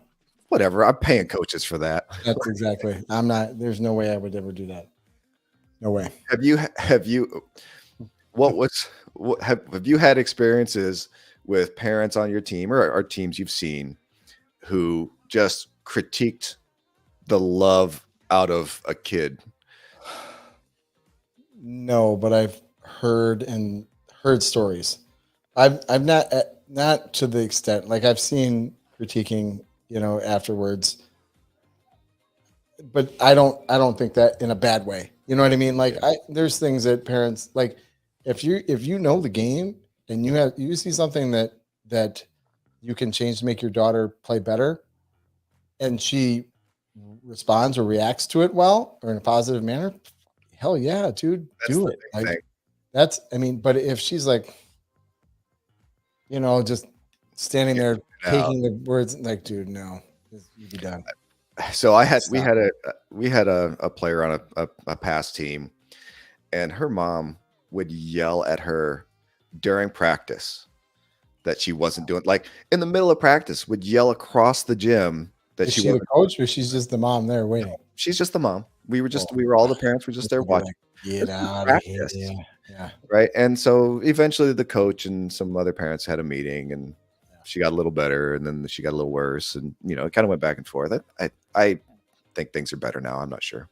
Whatever. I'm paying coaches for that. That's exactly. I'm not. There's no way I would ever do that. No way. Have you have you had experiences with parents on your team or teams you've seen who just critiqued the love out of a kid? No, but I've heard stories. I've not to the extent, like I've seen critiquing, afterwards, but I don't think that in a bad way. You know what I mean? Like there's things that parents like if you know the game and you see something that you can change to make your daughter play better, and she responds or reacts to it well or in a positive manner, hell yeah, dude, That's do the it. big Like thing. but if she's like, just standing there Out. taking the words, like, dude, no, you'd be done. So we Stop. had a player on a past team, and her mom would yell at her during practice that she wasn't doing, like in the middle of practice, would yell across the gym that Is she she the wasn't. coach or she's just the mom there waiting? She's just the mom. We Oh, were all the parents were just this there would be watching. like, get This was out of here. practice, Yeah. right? And so eventually the coach and some other parents had a meeting, and she got a little better, and then she got a little worse, and it kind of went back and forth. I think things are better now. I'm not sure.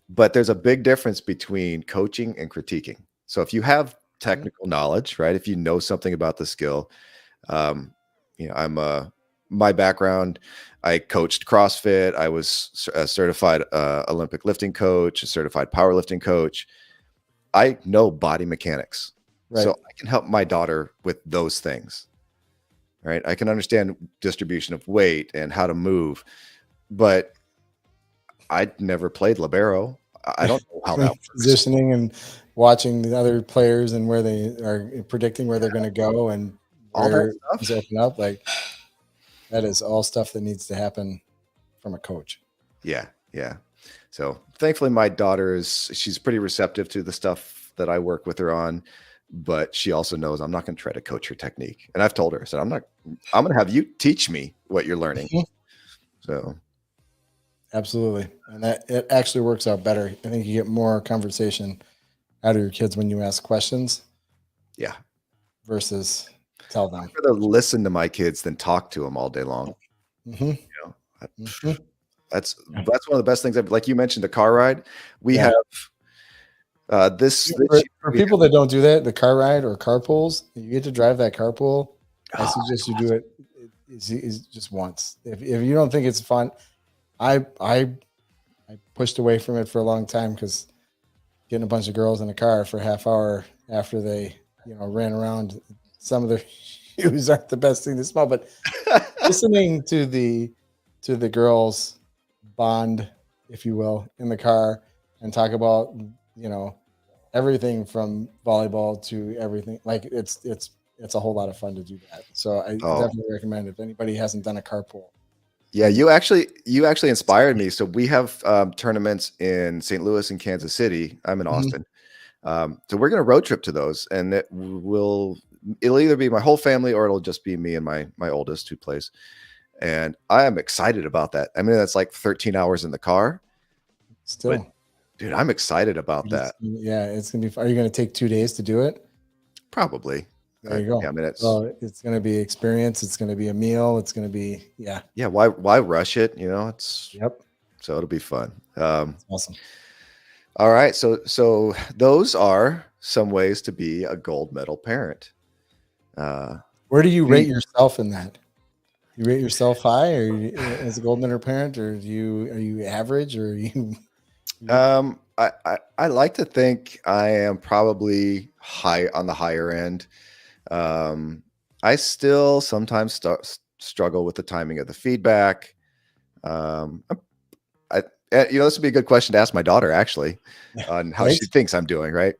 But there's a big difference between coaching and critiquing. So if you have technical knowledge, right? If you know something about the skill, I'm my background, I coached CrossFit. I was a certified Olympic lifting coach, a certified powerlifting coach. I know body mechanics. Right. So I can help my daughter with those things, right? I can understand distribution of weight and how to move, but I never played libero. I don't know how that works. Positioning and watching the other players and where they are predicting where they're going to go and All where that stuff. things open up. Like that is all stuff that needs to happen from a coach. Yeah. So thankfully my daughter she's pretty receptive to the stuff that I work with her on, but she also knows I'm not going to try to coach her technique. And I've told her, I said, I'm going to have you teach me what you're learning. So absolutely. And that it actually works out better. I think you get more conversation out of your kids when you ask questions. Yeah. Versus tell them. I'd rather listen to my kids than talk to them all day long. That's one of the best things. Like you mentioned, the car ride. We have this for people that don't do that, the car ride or carpools, you get to drive that carpool. I suggest you do it is just once. If you don't think it's fun, I pushed away from it for a long time because getting a bunch of girls in a car for a half hour after they ran around, some of their shoes aren't the best thing to smell. But listening to the girls bond, if you will, in the car and talk about everything from volleyball to everything, like it's a whole lot of fun to do that. So I definitely recommend if anybody hasn't done a carpool. Yeah, you actually inspired me. So we have tournaments in St. Louis and Kansas City. I'm in Mhm. Austin. So we're going to road trip to those, and it'll either be my whole family or it'll just be me and my oldest who plays. And I am excited about that. I mean, that's like 13 hours in the car, but Still, dude, I'm excited about that. yeah, it's gonna be. Are you gonna take 2 days to do it? Probably. There you go. Yeah, I mean, It's gonna be experience. It's gonna be a meal. It's gonna be yeah. Why rush it? Yep. So it'll be fun. It's awesome. All right. So those are some ways to be a gold medal parent. Where do you the- rate yourself in that? You rate yourself high, or as a gold medal parent, or are you average, or are you? I like to think I am probably high on the higher end. I still sometimes struggle with the timing of the feedback. This would be a good question to ask my daughter actually on how Right? she thinks I'm doing. Right.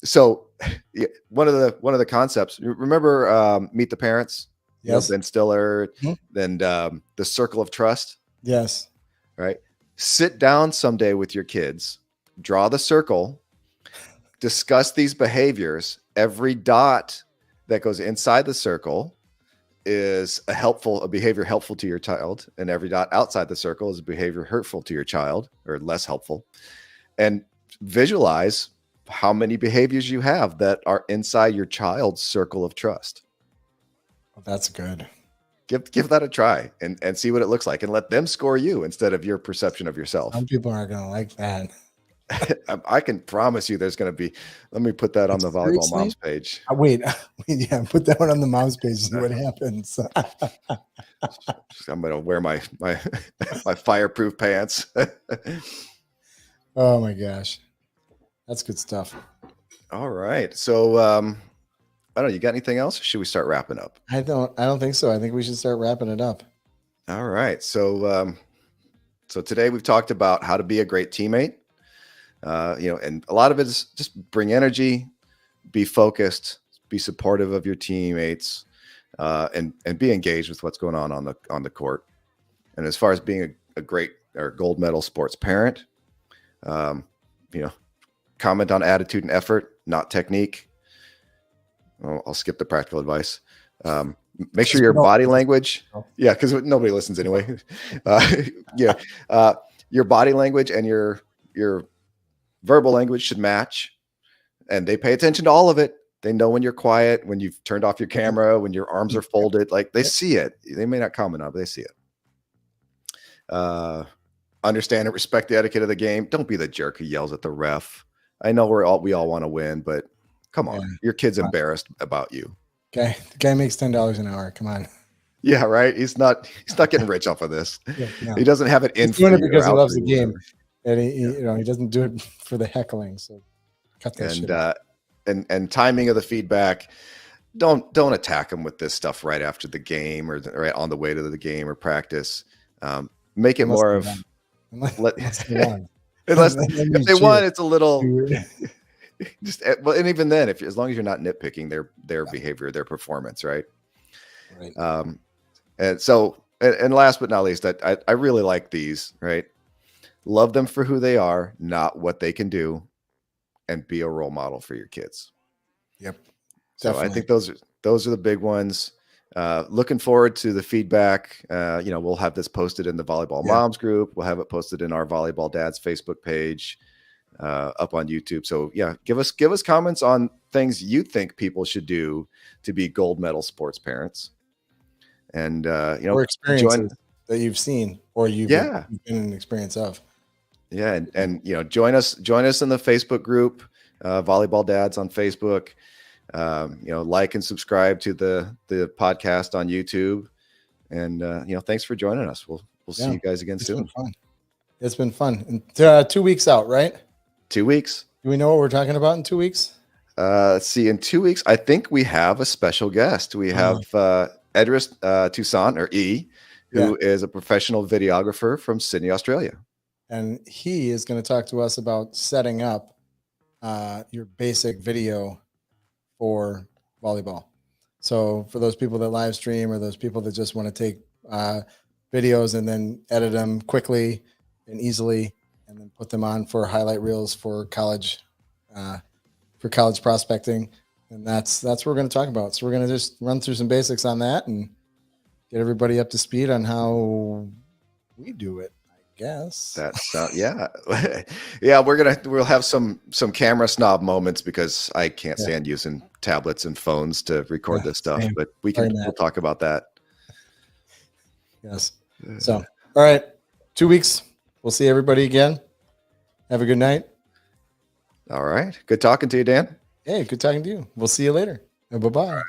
So yeah, one of the concepts. Remember, Meet the Parents. Yes. Ben Stiller, Mhm. and the circle of trust. Yes. Right. Sit down someday with your kids, draw the circle, discuss these behaviors. Every dot that goes inside the circle is a behavior helpful to your child, and every dot outside the circle is a behavior hurtful to your child or less helpful. And visualize how many behaviors you have that are inside your child's circle of trust. Well, that's good. Give that a try and see what it looks like, and let them score you instead of your perception of yourself. Some people aren't gonna like that. I can promise you there's going to be, let me put that on the volleyball Seriously? moms page. Wait, yeah, put that one on the mom's page. See what happens. I'm going to wear my my fireproof pants. Oh my gosh, that's good stuff. All right. So I don't know, you got anything else, or should we start wrapping up? I don't think so. I think we should start wrapping it up. All right. So today we've talked about how to be a great teammate. And a lot of it is just bring energy, be focused, be supportive of your teammates, and be engaged with what's going on the court. And as far as being a great or gold medal sports parent, comment on attitude and effort, not technique. I'll skip the practical advice. Make sure your body language. Yeah, because nobody listens anyway. Your body language and your verbal language should match, and they pay attention to all of it. They know when you're quiet, when you've turned off your camera, when your arms are folded. Like, they see it. They may not comment on it, but they see it. Understand and respect the etiquette of the game. Don't be the jerk who yells at the ref. I know we all want to win, but come on, your kid's embarrassed about you. Okay, the guy makes $10 an hour. Come on. Yeah, right. He's not getting rich off of this. No. He doesn't have it in. He's doing it because he loves the game, and he doesn't do it for the heckling. So cut that shit out. And timing of the feedback. Don't attack him with this stuff right after the game or right on the way to the game or practice. Make it more of unless they won. If they won, it's a little just. Well, and even then, as long as you're not nitpicking their behavior, their performance, right? Right. And so, and last but not least, I really like these. Right, love them for who they are, not what they can do, and be a role model for your kids. Yep. So I think those are the big ones. Looking forward to the feedback. We'll have this posted in the Volleyball Moms group. We'll have it posted in our Volleyball Dads Facebook page, up on YouTube. So yeah, give us comments on things you think people should do to be gold medal sports parents, and or experiences that you've seen or you've been an experience of. Yeah, and join us in the Facebook group, Volleyball Dads on Facebook. Like and subscribe to the podcast on YouTube, and thanks for joining us. We'll see you guys again soon. It's been fun. And 2 weeks out, right? 2 weeks. Do we know what we're talking about in 2 weeks? Let's see. In 2 weeks, I think we have a special guest. We have Edris Toussaint, or E, who is a professional videographer from Sydney, Australia. And he is going to talk to us about setting up your basic video for volleyball. So for those people that live stream or those people that just want to take videos and then edit them quickly and easily, and then put them on for highlight reels for college prospecting. And that's what we're going to talk about. So we're going to just run through some basics on that and get everybody up to speed on how we do it, I guess. That's yeah. Yeah, we'll have some camera snob moments because I can't stand using tablets and phones to record this stuff, same. but we'll talk about that. Yes. So, all right, 2 weeks. We'll see everybody again. Have a good night. All right. Good talking to you, Dan. Hey, good talking to you. We'll see you later. Bye-bye.